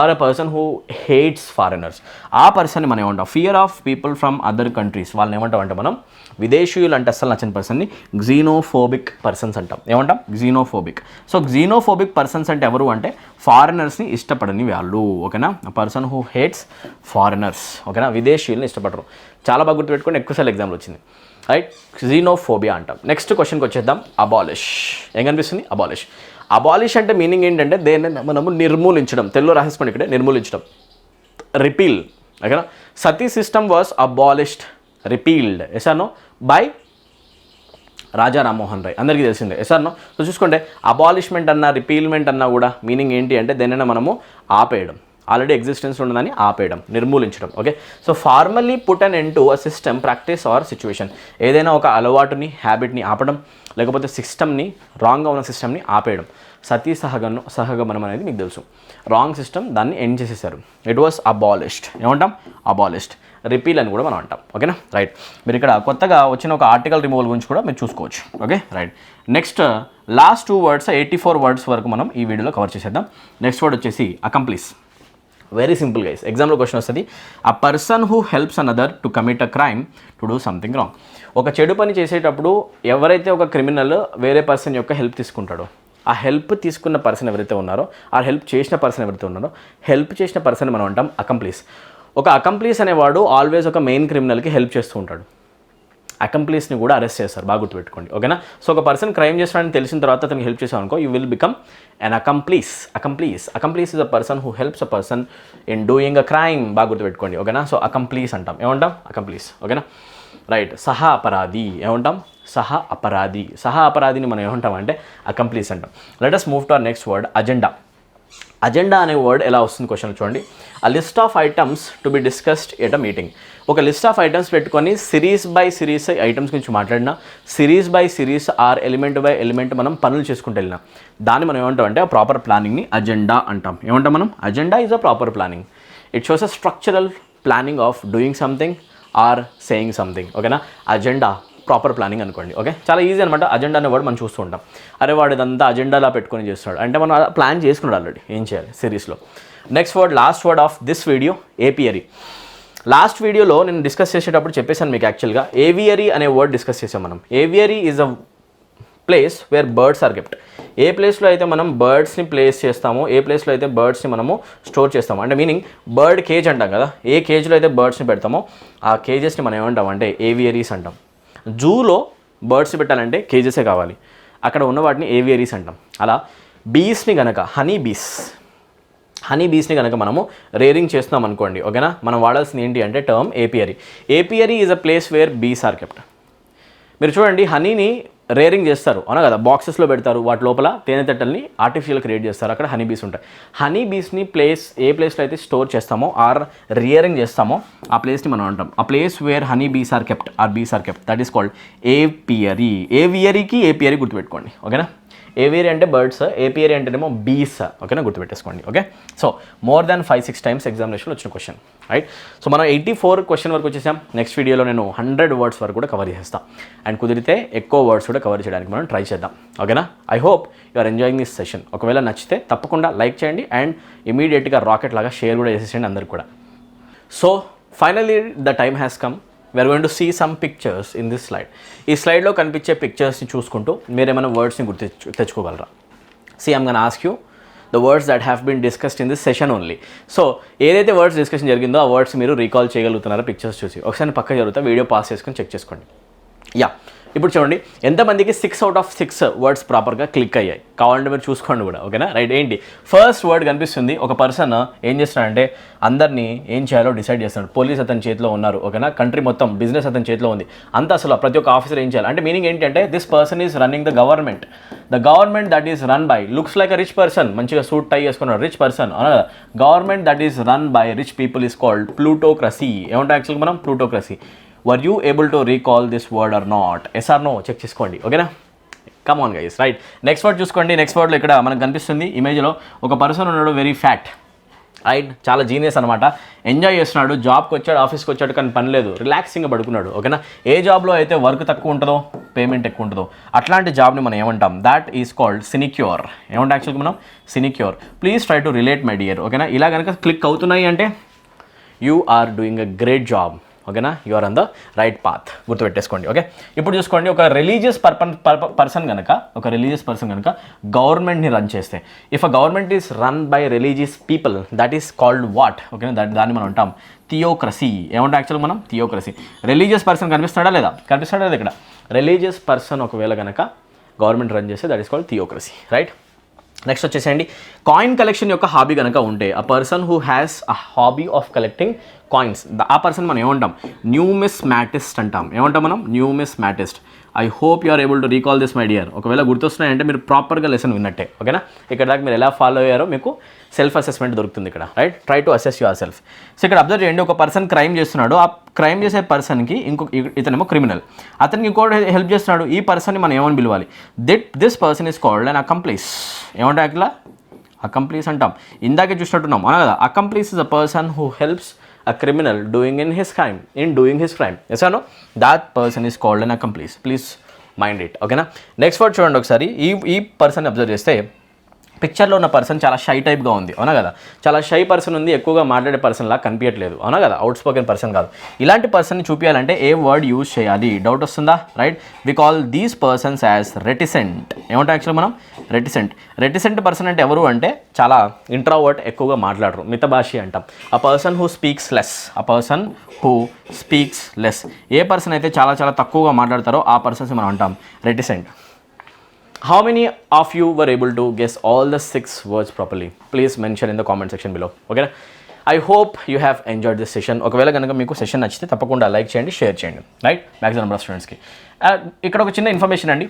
Or a person who hates foreigners, ఆ పర్సన్ని మనం ఏమంటాం, fear of people from other countries, వాళ్ళని ఏమంటాం అంటే మనం విదేశీయులు అంటే అస్సలు నచ్చని పర్సన్ని గ్జీనోఫోబిక్ పర్సన్స్ అంటాం. ఏమంటాం? గ్జీనోఫోబిక్. సో గ్జీనోఫోబిక్ పర్సన్స్ అంటే ఎవరు అంటే ఫారినర్స్ని ఇష్టపడని వాళ్ళు. ఓకేనా? Person who hates foreigners. ఓకేనా? విదేశీయుల్ని ఇష్టపడరు. చాలా బాగా గుర్తుపెట్టుకోండి, ఎక్కువసార్లు ఎగ్జామ్లో వచ్చింది. రైట్? గ్జీనోఫోబియా అంటాం. నెక్స్ట్ క్వశ్చన్కి వచ్చేద్దాం. అబాలిష్. ఏం కనిపిస్తుంది? అబాలిష్. అబాలిష్ అంటే మీనింగ్ ఏంటంటే దేన్ని మనము నిర్మూలించడం. తెలుగులో రాసేసుకోండి ఇక్కడే, నిర్మూలించడం. రిపీల్. ఓకేనా? Sati system was abolished, repealed. Yes or no? By Raja Rammohan Roy. అందరికీ తెలిసిందే. Yes or no? సో చూసుకోండి, అబాలిష్మెంట్ అన్నా రిపీల్మెంట్ అన్నా కూడా మీనింగ్ ఏంటి అంటే దేనైనా మనము ఆపేయడం, ఆల్రెడీ ఎగ్జిస్టెన్స్ ఉన్నదని ఆపేయడం, నిర్మూలించడం. Okay? So formally put an end to a system, practice or situation. ఏదైనా ఒక అలవాటుని, హ్యాబిట్ని ఆపడం, లేకపోతే సిస్టమ్ని, రాంగ్గా ఉన్న సిస్టమ్ని ఆపేయడం. సతీ సహగమనం అనేది మీకు తెలుసు, రాంగ్ సిస్టమ్, దాన్ని ఎండ్ చేసేసారు. It was abolished. ఏమంటాం? అబాలిష్డ్. రిపీల్ అని కూడా మనం అంటాం. ఓకేనా? రైట్. మీరు ఇక్కడ కొత్తగా వచ్చిన ఒక ఆర్టికల్ రిమూవల్ గురించి కూడా మీరు చూసుకోవచ్చు. Okay? Right. Next last 2 words, 84 words వరకు మనం ఈ వీడియోలో కవర్ చేసేద్దాం. నెక్స్ట్ వర్డ్ వచ్చేసి అకంప్లీస్. వెరీ సింపుల్ గైస్, ఎగ్జామ్లో క్వశ్చన్ వస్తుంది. అ person who helps another to commit a crime to do something wrong. ఒక చెడు పని చేసేటప్పుడు ఎవరైతే ఒక క్రిమినల్ వేరే పర్సన్ యొక్క హెల్ప్ తీసుకుంటాడో, ఆ హెల్ప్ తీసుకున్న పర్సన్ ఎవరైతే ఉన్నారో, ఆ హెల్ప్ చేసిన పర్సన్ ఎవరైతే ఉన్నారో, హెల్ప్ చేసిన పర్సన్ మనం అంటాం అకంప్లీస్. ఒక అకంప్లీస్ అనేవాడు ఆల్వేస్ ఒక మెయిన్ క్రిమినల్కి హెల్ప్ చేస్తూ ఉంటాడు. అకంప్లీస్ని కూడా అరెస్ట్ చేస్తారు, బాగా గుర్తుపెట్టుకోండి. ఓకేనా? సో ఒక పర్సన్ క్రైమ్ చేస్తాడని తెలిసిన తర్వాత అతనికి హెల్ప్ చేసావు అనుకో, you will become an accomplice. Accomplice is a person who helps a person in doing a crime. బాగా గుర్తుపెట్టుకోండి. ఓకేనా? సో అకంప్లీస్ అంటాం. ఏమంటాం? అకంప్లీస్. ఓకేనా? రైట్. సహా అపరాధి. ఏమంటాం? సహా అపరాధి. సహా అపరాధిని మనం ఏమంటాం అంటే అకంప్లీస్ అంటాం. Let us move to our next word, agenda. Agenda అనే వర్డ్ ఎలా వస్తుంది క్వశ్చన్ చూడండి. అ list of items to be discussed at a meeting. ఒక లిస్ట్ ఆఫ్ ఐటమ్స్ పెట్టుకొని సిరీస్ బై సిరీస్ ఐటమ్స్ గురించి మాట్లాడినా, series by series are element by element మనం పనులు చేసుకుంటూ వెళ్ళినా, దాన్ని మనం ఏమంటాం అంటే ఆ ప్రాపర్ ప్లానింగ్ని అజెండా అంటాం. ఏమంటాం మనం? Agenda is a proper planning. It shows a structural planning of doing something or saying something. ఓకేనా? అజెండా ప్రాపర్ ప్లానింగ్ అనుకోండి. ఓకే? చాలా ఈజీ అనమాట. అజెండా అనే వర్డ్ మనం చూస్తూ ఉంటాం. అరే వాడు ఇదంతా అజెండాలా పెట్టుకొని చేస్తున్నాడు అంటే మనం ప్లాన్ చేసుకున్నాడు ఆల్రెడీ ఏం చేయాలి సిరీస్లో. Next word, last word of this video, apiary. Last వీడియోలో నేను డిస్కస్ చేసేటప్పుడు చెప్పేసాను మీకు యాక్చువల్గా ఏవియరీ అనే వర్డ్ డిస్కస్ చేసాం మనం. Aviary is a place where birds are kept. ఏ ప్లేస్లో అయితే మనం బర్డ్స్ని ప్లేస్ చేస్తామో, ఏ ప్లేస్లో అయితే బర్డ్స్ని మనము స్టోర్ చేస్తామో, అంటే మీనింగ్ బర్డ్ కేజ్ అంటాం కదా, ఏ కేజ్లో అయితే బర్డ్స్ని పెడతామో ఆ కేజెస్ని మనం ఏమంటాం అంటే ఏవియరీస్ అంటాం. జూలో బర్డ్స్ పెట్టాలంటే కేజెసే కావాలి, అక్కడ ఉన్న వాటిని ఏవియరీస్ అంటాం. అలా బీస్ని కనుక హనీ బీస్ని కనుక మనము రేరింగ్ చేస్తున్నాం అనుకోండి. ఓకేనా? మనం వాడాల్సింది ఏంటి అంటే term apiary. Apiary is a place where bees are kept. మీరు చూడండి, హనీని రేరింగ్ చేస్తారు అవునా కదా, బాక్సెస్లో పెడతారు, వాటి లోపల తేనెతట్టల్ని ఆర్టిఫిషియల్ క్రియేట్ చేస్తారు, అక్కడ హనీ బీస్ ఉంటాయి. హనీ బీస్ని ఏ ప్లేస్లో అయితే స్టోర్ చేస్తామో ఆర్ రియరింగ్ చేస్తామో ఆ ప్లేస్ని మనం అంటాం. A place where honey bees are kept that is called apiary. ఏవియరీకి ఏపియరీ గుర్తుపెట్టుకోండి. ఓకేనా? ఏవియరీ అంటే బర్డ్స్, ఏపియరీ అంటేనేమో బీస్. ఓకేనా? గుర్తుపెట్టేసుకోండి. Okay? So more than 5-6 times ఎగ్జామినేషన్లో వచ్చిన క్వశ్చన్. రైట్. సో మనం 84 క్వశ్చన్ వరకు వచ్చేసాం. నెక్స్ట్ వీడియోలో నేను 100 వర్డ్స్ వరకు కూడా కవర్ చేస్తాను. అండ్ కుదిరితే ఎక్కువ వర్డ్స్ కూడా కవర్ చేయడానికి మనం ట్రై చేద్దాం. ఓకేనా? I hope you are enjoying this session. ఒకవేళ నచ్చితే తప్పకుండా లైక్ చేయండి అండ్ ఇమీడియట్గా రాకెట్ లాగా షేర్ కూడా చేసేసేయండి అందరికి కూడా. So finally the time has come. We're going to see some pictures in this slide. ఈ స్లైడ్లో కనిపించే పిక్చర్స్ని చూసుకుంటూ మీరు ఏమైనా వర్డ్స్ని తెచ్చుకోగలరా? See I'm gonna ask you the words that have been discussed in this session only. So ఏదైతే వర్డ్స్ డిస్కషన్ జరిగిందో ఆ వర్డ్స్ మీరు రీకాల్ చేయగలుగుతున్నారో పిక్చర్స్ చూసి ఒకసారి పక్క జరుగుతా వీడియో పాస్ చేసుకొని చెక్ చేసుకోండి. యా, ఇప్పుడు చూడండి ఎంతమందికి 6 out of 6 వర్డ్స్ ప్రాపర్గా క్లిక్ అయ్యాయి. కావాలంటే మీరు చూసుకోండి కూడా. ఓకేనా? రైట్. ఏంటి ఫస్ట్ వర్డ్ కనిపిస్తుంది. ఒక పర్సన్ ఏం చేస్తున్నాడంటే అందరినీ ఏం చేయాలో డిసైడ్ చేస్తున్నాడు. పోలీస్ అతని చేతిలో ఉన్నారు. ఓకేనా? కంట్రీ మొత్తం బిజినెస్ అతని చేతిలో ఉంది. అంత అసలు ప్రతి ఒక్క ఆఫీసర్ ఏం చేయాలి అంటే మీనింగ్ ఏంటంటే this person is running the government. The government that is run by looks like a rich person, మంచిగా సూట్ టై చేసుకున్నాడు రిచ్ పర్సన్. అవునా? Government that is run by rich people is called plutocracy. ఏమంటాం యాక్చువల్గా మనం? Plutocracy. Were you able to recall this word or not? Yes or no check చేసుకోండి. ఓకేనా? Come on guys. Right. Next word చూసుకోండి. Next వర్డ్లో ఇక్కడ మనకు కనిపిస్తుంది ఇమేజ్లో ఒక పర్సన్ ఉన్నాడు, వెరీ ఫ్యాట్. రైట్, చాలా జీనియస్ అనమాట. ఎంజాయ్ చేస్తున్నాడు, జాబ్కి వచ్చాడు, ఆఫీస్కి వచ్చాడు, కానీ పని లేదు, రిలాక్సింగ్గా పడుకున్నాడు. ఓకేనా, ఏ జాబ్లో అయితే వర్క్ తక్కువ ఉంటుందో పేమెంట్ ఎక్కువ ఉంటుందో అట్లాంటి జాబ్ని మనం ఏమంటాం, దాట్ ఈజ్ కాల్డ్ సినిక్యూర్. ఏమంటాం యాక్చువల్గా మనం, sinecure. Please try to relate my dear. ఓకేనా, ఇలా కనుక క్లిక్ అవుతున్నాయి అంటే you are doing a great job. ఓకేనా, you are on the right path, గుర్తుపెట్టేసుకోండి. ఓకే, ఇప్పుడు చూసుకోండి, ఒక రిలీజియస్ పర్సన్ కనుక గవర్నమెంట్ని రన్ చేస్తే, if a government is run by religious people, that is called what? ఓకేనా, దాన్ని మనం అంటాం థియోక్రసీ. ఏమంటాం యాక్చువల్గా మనం, థియోక్రసీ. రిలీజియస్ పర్సన్ కనిపిస్తాడా లేదా ఇక్కడ? రిలీజియస్ పర్సన్ ఒకవేళ కనుక గవర్నమెంట్ రన్ చేస్తే that is called theocracy. Right, next వచ్చేసేయండి, కాయిన్ కలెక్షన్ యొక్క హాబీ కనుక ఉంటే, a person who has a hobby of collecting coins, ఆ పర్సన్ మనం ఏమంటాం, న్యూమిస్మాటిస్ట్ అంటాం. ఏమంటాం మనం, numismatist. I hope you are able to recall this my dear. ఒకవేళ గుర్తొస్తున్నాయంటే మీరు ప్రాపర్గా లెసన్ విన్నట్టే. ఓకేనా, ఇక్కడ దాకా మీరు ఎలా ఫాలో అయ్యారో మీకు సెల్ఫ్ అసెస్మెంట్ దొరుకుతుంది ఇక్కడ. Right, try to assess your self. So ఇక్కడ అబ్జర్వ్ చేయండి, ఒక పర్సన్ క్రైమ్ చేస్తున్నాడు, ఆ క్రైమ్ చేసే పర్సన్కి ఇతనేమో క్రిమినల్, అతనికి ఇంకోటి హెల్ప్ చేస్తున్నాడు, ఈ పర్సన్ని మనం ఏమని పిలవాలి, this person is called an accomplice. ఏమంటాం అట్లా, అకంప్లీస్ అంటాం. ఇందాకే చూసినట్టున్నాం అవునా కదా, accomplice is a person who helps a criminal doing his crime. Yes or no? That person is called an accomplice. Please mind it. Okay na? Next word చూడండి ఒకసారి. ఈ పర్సన్ అబ్జర్వ్ చేస్తే పిక్చర్లో ఉన్న పర్సన్ చాలా షై టైప్గా ఉంది అవునా కదా, చాలా షై పర్సన్ ఉంది, ఎక్కువగా మాట్లాడే పర్సన్ లాగా కనిపించట్లేదు అవునా కదా, అవుట్ స్పోకెన్ పర్సన్ కాదు. ఇలాంటి పర్సన్ని చూపించాలంటే ఏ వర్డ్ యూజ్ చేయాలి, డౌట్ వస్తుందా? Right, we call these persons as reticent. ఏమంటాం యాక్చువల్గా మనం, రెటిసెంట్ పర్సన్ అంటే ఎవరు అంటే చాలా ఇంట్రావర్ట్, ఎక్కువగా మాట్లాడరు, మితభాషి అంటాం. అ person who speaks less. A person అయితే చాలా తక్కువగా మాట్లాడతారో ఆ పర్సన్స్ మనం అంటాం reticent. How many of you were able to guess all the 6 words properly? Please mention in the comment section below. Okay? I hope you have enjoyed this session. ఒకవేళ కనుక మీకు సెషన్ నచ్చితే తప్పకుండా లైక్ చేయండి, share చేయండి. Right, maximum number of స్టూడెంట్స్కి. ఇక్కడ ఒక చిన్న ఇన్ఫర్మేషన్ అండి,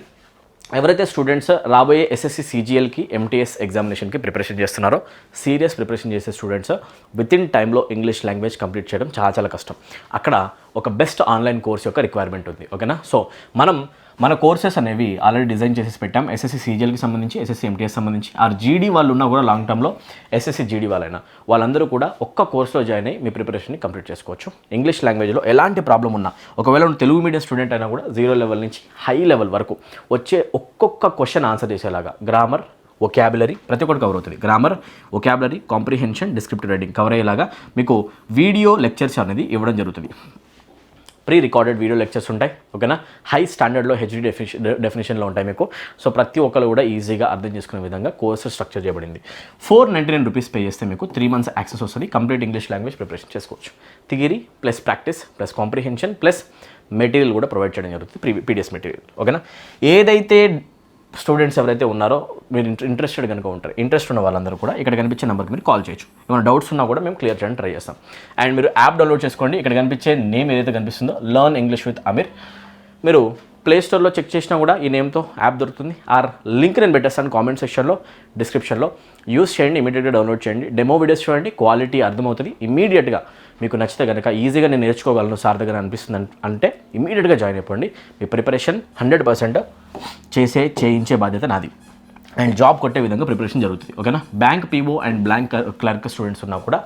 ఎవరైతే స్టూడెంట్స్ రాబోయే ఎస్ఎస్సి సిజిఎల్కి ఎంటీఎస్ ఎగ్జామినేషన్కి ప్రిపరేషన్ చేస్తున్నారో, సీరియస్ ప్రిపరేషన్ చేసే స్టూడెంట్స్ విత్ ఇన్ టైంలో ఇంగ్లీష్ లాంగ్వేజ్ కంప్లీట్ చేయడం చాలా కష్టం. అక్కడ ఒక బెస్ట్ ఆన్లైన్ కోర్స్ యొక్క రిక్వైర్మెంట్ ఉంది. ఓకేనా, సో మన కోర్సెస్ అనేవి ఆల్రెడీ డిజైన్ చేసి పెట్టాం. ఎస్ఎస్సి సిజిఎల్కి సంబంధించి, ఎస్ఎస్సి ఎంటీఎస్ సంబంధించి, ఆర్ జీడీ వాళ్ళు ఉన్నా కూడా లాంగ్ టర్మ్లో ఎస్ఎస్సి జీడీ వాళ్ళైనా వాళ్ళందరూ కూడా ఒక్క కోర్సులో జాయిన్ అయ్యి మీ ప్రిపరేషన్ని కంప్లీట్ చేసుకోవచ్చు. ఇంగ్లీష్ లాంగ్వేజ్లో ఎలాంటి ప్రాబ్లం ఉన్నా, ఒకవేళ తెలుగు మీడియం స్టూడెంట్ అయినా కూడా 0 లెవెల్ నుంచి హై లెవెల్ వరకు వచ్చే ఒక్కొక్క క్వశ్చన్ ఆన్సర్ చేసేలాగా గ్రామర్, వొకాబులరీ ప్రతి ఒక్కటి కవర్ అవుతుంది. Grammar, vocabulary, comprehension, descriptive writing cover అయ్యేలాగా మీకు వీడియో లెక్చర్స్ అనేది ఇవ్వడం జరుగుతుంది. ప్రీ రికార్డెడ్ వీడియో లెక్చర్స్ ఉంటాయి. ఓకేనా, హై స్టాండర్డ్లో హెచ్డి డెఫినేషన్లో ఉంటాయి మీకు. సో ప్రతి ఒక్కరు కూడా ఈజీగా అర్థం చేసుకునే విధంగా కోర్సు స్ట్రక్చర్ చేయబడింది. 499 రూపీస్ పే చేస్తే మీకు 3 months యాక్సెస్ వస్తుంది. కంప్లీట్ ఇంగ్లీష్ లాంగ్వేజ్ ప్రిపరేషన్ చేసుకోవచ్చు. Theory plus practice plus comprehension plus material కూడా ప్రొవైడ్ చేయడం జరుగుతుంది, పీడిఎస్ మెటీరియల్. ఓకేనా, ఏదైతే స్టూడెంట్స్ ఎవరైతే ఉన్నారో మీరు ఇంట్రెస్టెడ్ కనుక ఉంటారు, ఇంట్రెస్ట్ ఉన్న వాళ్ళందరూ కూడా ఇక్కడ కనిపించే నెంబర్కి మీరు కాల్ చేయొచ్చు. ఏమైనా డౌట్స్ ఉన్నా కూడా మేము క్లియర్ చేయడానికి ట్రై చేస్తాం. అండ్ మీరు యాప్ డౌన్లోడ్ చేసుకోండి. ఇక్కడ కనిపించే నేమ్ ఏదైతే కనిపిస్తుందో లర్న్ ఇంగ్లీష్ విత్ అమీర్, మీరు ప్లే స్టోర్లో చెక్ చేసినా కూడా ఈ నేమ్తో యాప్ దొరుకుతుంది. ఆర్ లింక్ నేను పెట్టేస్తాను కామెంట్ సెక్షన్లో, డిస్క్రిప్షన్లో. యూస్ చేయండి, ఇమీడియట్గా డౌన్లోడ్ చేయండి, డెమో వీడియోస్ చూడండి, క్వాలిటీ అర్థమవుతుంది. ఇమీడియట్గా మీకు నచ్చితే కనుక ఈజీగా నేను నేర్చుకోగలను సార్ దగ్గర అనిపిస్తుంది అంటే ఇమీడియట్గా జాయిన్ అయిపోండి. మీ ప్రిపరేషన్ 100% చేయించే బాధ్యత నాది. అండ్ జాబ్ కొట్టే విధంగా ప్రిపరేషన్ జరుగుతుంది. ఓకేనా, bank PO and bank clerk students ఉన్నా కూడా,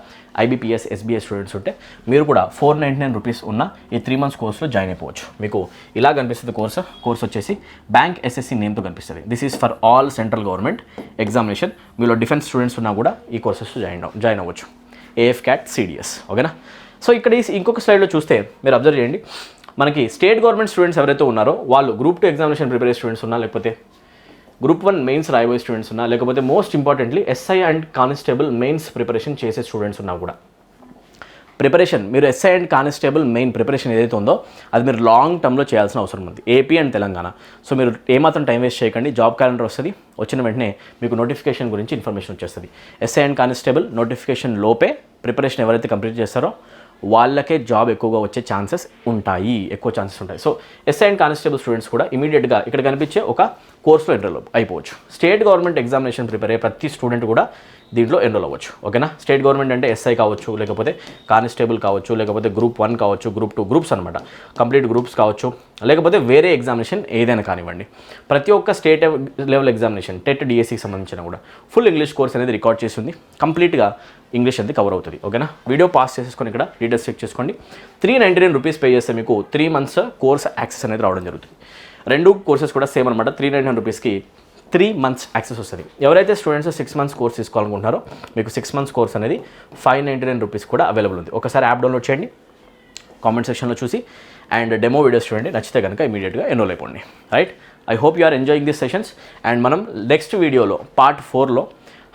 ఐబీపీఎస్, ఎస్బీఐ స్టూడెంట్స్ ఉంటే మీరు కూడా 499 రూపీస్ ఉన్న ఈ 3 months కోర్సులో జాయిన్ అయిపోవచ్చు. మీకు ఇలా కనిపిస్తుంది కోర్స్ వచ్చేసి బ్యాంక్ ఎస్ఎస్సి నేమ్తో కనిపిస్తుంది. This is for all central government examination. మీలో డిఫెన్స్ స్టూడెంట్స్ ఉన్నా కూడా ఈ కోర్సెస్లో జాయిన్ అవ్వచ్చు. AF cat, CDS. ఓకేనా, సో ఇక్కడ ఇంకొక స్లైడ్లో చూస్తే మీరు అబ్జర్వ్ చేయండి, మనకి స్టేట్ గవర్నమెంట్ స్టూడెంట్స్ ఎవరైతే ఉన్నారో వాళ్ళు గ్రూప్ 2 ఎగ్జామినేషన్ ప్రిపేర్ స్టూడెంట్స్ ఉన్నా, లేకపోతే గ్రూప్ 1 మెయిన్స్ రాయబోయే స్టూడెంట్స్ ఉన్నా, లేకపోతే most importantly SI and constable mains preparation చేసే స్టూడెంట్స్ ఉన్నా కూడా, ప్రిపరేషన్ మీరు SI and constable main preparation ఏదైతే ఉందో అది మీరు లాంగ్ టర్మ్లో చేయాల్సిన అవసరం ఉంది, ఏపీ అండ్ తెలంగాణ. సో మీరు ఏమాత్రం టైం వేస్ట్ చేయకండి. జాబ్ క్యాలెండర్ వస్తుంది, వచ్చిన వెంటనే మీకు నోటిఫికేషన్ గురించి ఇన్ఫర్మేషన్ వచ్చేస్తుంది. ఎస్ఐ అండ్ కానిస్టేబుల్ నోటిఫికేషన్ లోపే ప్రిపరేషన్ ఎవరైతే కంప్లీట్ చేస్తారో వాళ్ళకే జాబ్ ఎక్కువగా వచ్చే ఎక్కువ ఛాన్సెస్ ఉంటాయి. So SI and constable students కూడా ఇమీడియట్గా ఇక్కడ కనిపించే ఒక కోర్సులో ఎన్రోల్ అయిపోవచ్చు. స్టేట్ గవర్నమెంట్ ఎగ్జామినేషన్ ప్రిపేర్ అయ్యే ప్రతి స్టూడెంట్ కూడా దీంట్లో ఎన్రోల్ అవ్వచ్చు. ఓకేనా? స్టేట్ గవర్నమెంట్ అంటే ఎస్ఐ కావచ్చు, లేకపోతే కానిస్టేబుల్ కావచ్చు, లేకపోతే గ్రూప్ 1 కావచ్చు, గ్రూప్ 2 గ్రూప్స్ అనమాట, కంప్లీట్ గ్రూప్స్ కావచ్చు, లేకపోతే వేరే ఎగ్జామినేషన్ ఏదైనా కానివ్వండి. ప్రతి ఒక్క స్టేట్ లెవెల్ ఎగ్జామినేషన్ టెట్ డిఎస్సికి సంబంధించిన కూడా ఫుల్ ఇంగ్లీష్ కోర్స్ అనేది రికార్డ్ చేస్తుంది. కంప్లీట్గా ఇంగ్లీష్ అనేది కవర్ అవుతుంది. ఓకేనా? వీడియో పాస్ చేసేసుకొని ఇక్కడ డీటెయిల్స్ చెక్ చేసుకోండి. 399 రూపీస్ పే చేస్తే మీకు 3 months కోర్స్ యాక్సెస్ అనేది రావడం జరుగుతుంది. రెండు కోర్సెస్ కూడా సేమ్ అనమాట. 399 రూపీస్కి 3 months యాక్సెస్ వస్తుంది. ఎవరైతే స్టూడెంట్స్ 6 months కోర్స్ తీసుకోవాలనుకుంటున్నారో మీకు 6 months కోర్స్ అనేది 599 రూపీస్ కూడా అవైలబుల్ ఉంది. ఒకసారి యాప్ డౌన్లోడ్ చేయండి, కామెంట్ సెక్షన్లో చూసి అండ్ డెమో వీడియోస్ చూడండి. నచ్చితే కనుక ఇమీడియట్గా ఎన్రోల్ అయిపోండి. Right? I hope you are enjoying this sessions. And మనం నెక్స్ట్ వీడియోలో పార్ట్ 4లో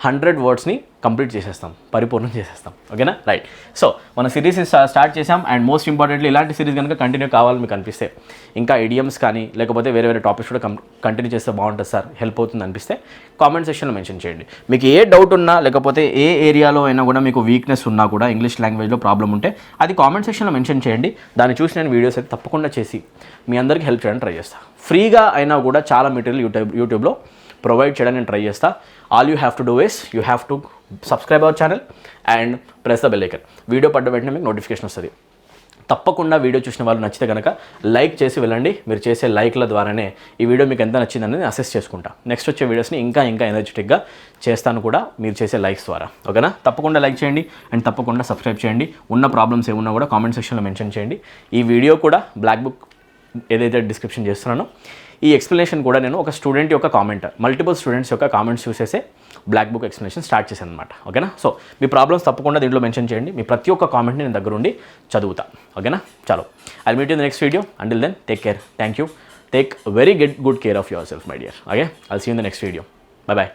100 wordsని కంప్లీట్ చేసేస్తాం, పరిపూర్ణం చేసేస్తాం. ఓకేనా? రైట్. సో మన సిరీస్ స్టార్ట్ చేసాం. అండ్ మోస్ట్ ఇంపార్టెంట్లీ ఇలాంటి సిరీస్ కనుక కంటిన్యూ కావాలి మీకు అనిపిస్తే, ఇంకా ఐడియమ్స్ కానీ లేకపోతే వేరే వేరే టాపిక్స్ కూడా కంటిన్యూ చేస్తే బాగుంటుంది సార్, హెల్ప్ అవుతుంది అనిపిస్తే కామెంట్ సెక్షన్లో మెన్షన్ చేయండి. మీకు ఏ డౌట్ ఉన్నా లేకపోతే ఏ ఏరియాలో అయినా కూడా మీకు వీక్నెస్ ఉన్నా కూడా, ఇంగ్లీష్ లాంగ్వేజ్లో ప్రాబ్లం ఉంటే అది కామెంట్ సెక్షన్లో మెన్షన్ చేయండి. దాన్ని చూసి నేను వీడియోస్ అయితే తప్పకుండా చేసి మీ అందరికీ హెల్ప్ చేయడానికి ట్రై చేస్తాను. ఫ్రీగా అయినా కూడా చాలా మెటీరియల్ యూట్యూబ్లో ప్రొవైడ్ చేయడానికి నేను ట్రై చేస్తా. All you have to do is you have to subscribe our channel and press the bell icon. Video పడ్డ వెంటనే మీకు నోటిఫికేషన్ వస్తుంది. తప్పకుండా వీడియో చూసిన వాళ్ళు నచ్చితే కనుక లైక్ చేసి వెళ్ళండి. మీరు చేసే లైక్ల ద్వారానే ఈ వీడియో మీకు ఎంత నచ్చిందని అసెస్ చేసుకుంటా. నెక్స్ట్ వచ్చే వీడియోస్ని ఇంకా ఎనర్జెటిక్గా చేస్తాను కూడా మీరు చేసే లైక్స్ ద్వారా. ఓకేనా? తప్పకుండా లైక్ చేయండి అండ్ తప్పకుండా సబ్స్క్రైబ్ చేయండి. ఉన్న ప్రాబ్లమ్స్ ఏమున్నా కూడా కామెంట్ సెక్షన్లో మెన్షన్ చేయండి. ఈ వీడియో కూడా బ్లాక్ బుక్ ఏదైతే డిస్క్రిప్షన్ చేస్తున్నానో ఈ ఎక్స్ప్లెనేషన్ కూడా నేను ఒక స్టూడెంట్ యొక్క కామెంట్, మల్టిపుల్ స్టూడెంట్స్ యొక్క కామెంట్స్ చూసేసే బ్లాక్ బుక్ ఎక్స్ప్లెనేషన్ స్టార్ట్ చేశాను అనమాట. ఓకేనా? సో మీ ప్రాబ్లమ్స్ తప్పకుండా దీంట్లో మెన్షన్ చేయండి. మీ ప్రతి ఒక్క కామెంట్ని నేను దగ్గర ఉండి చదువుతా. ఓకేనా? చలో, I'll meet you in the next video. Until then take care. Thank you. Take very good care of yourself my dear. Okay, I'll see you in the next video. Bye bye.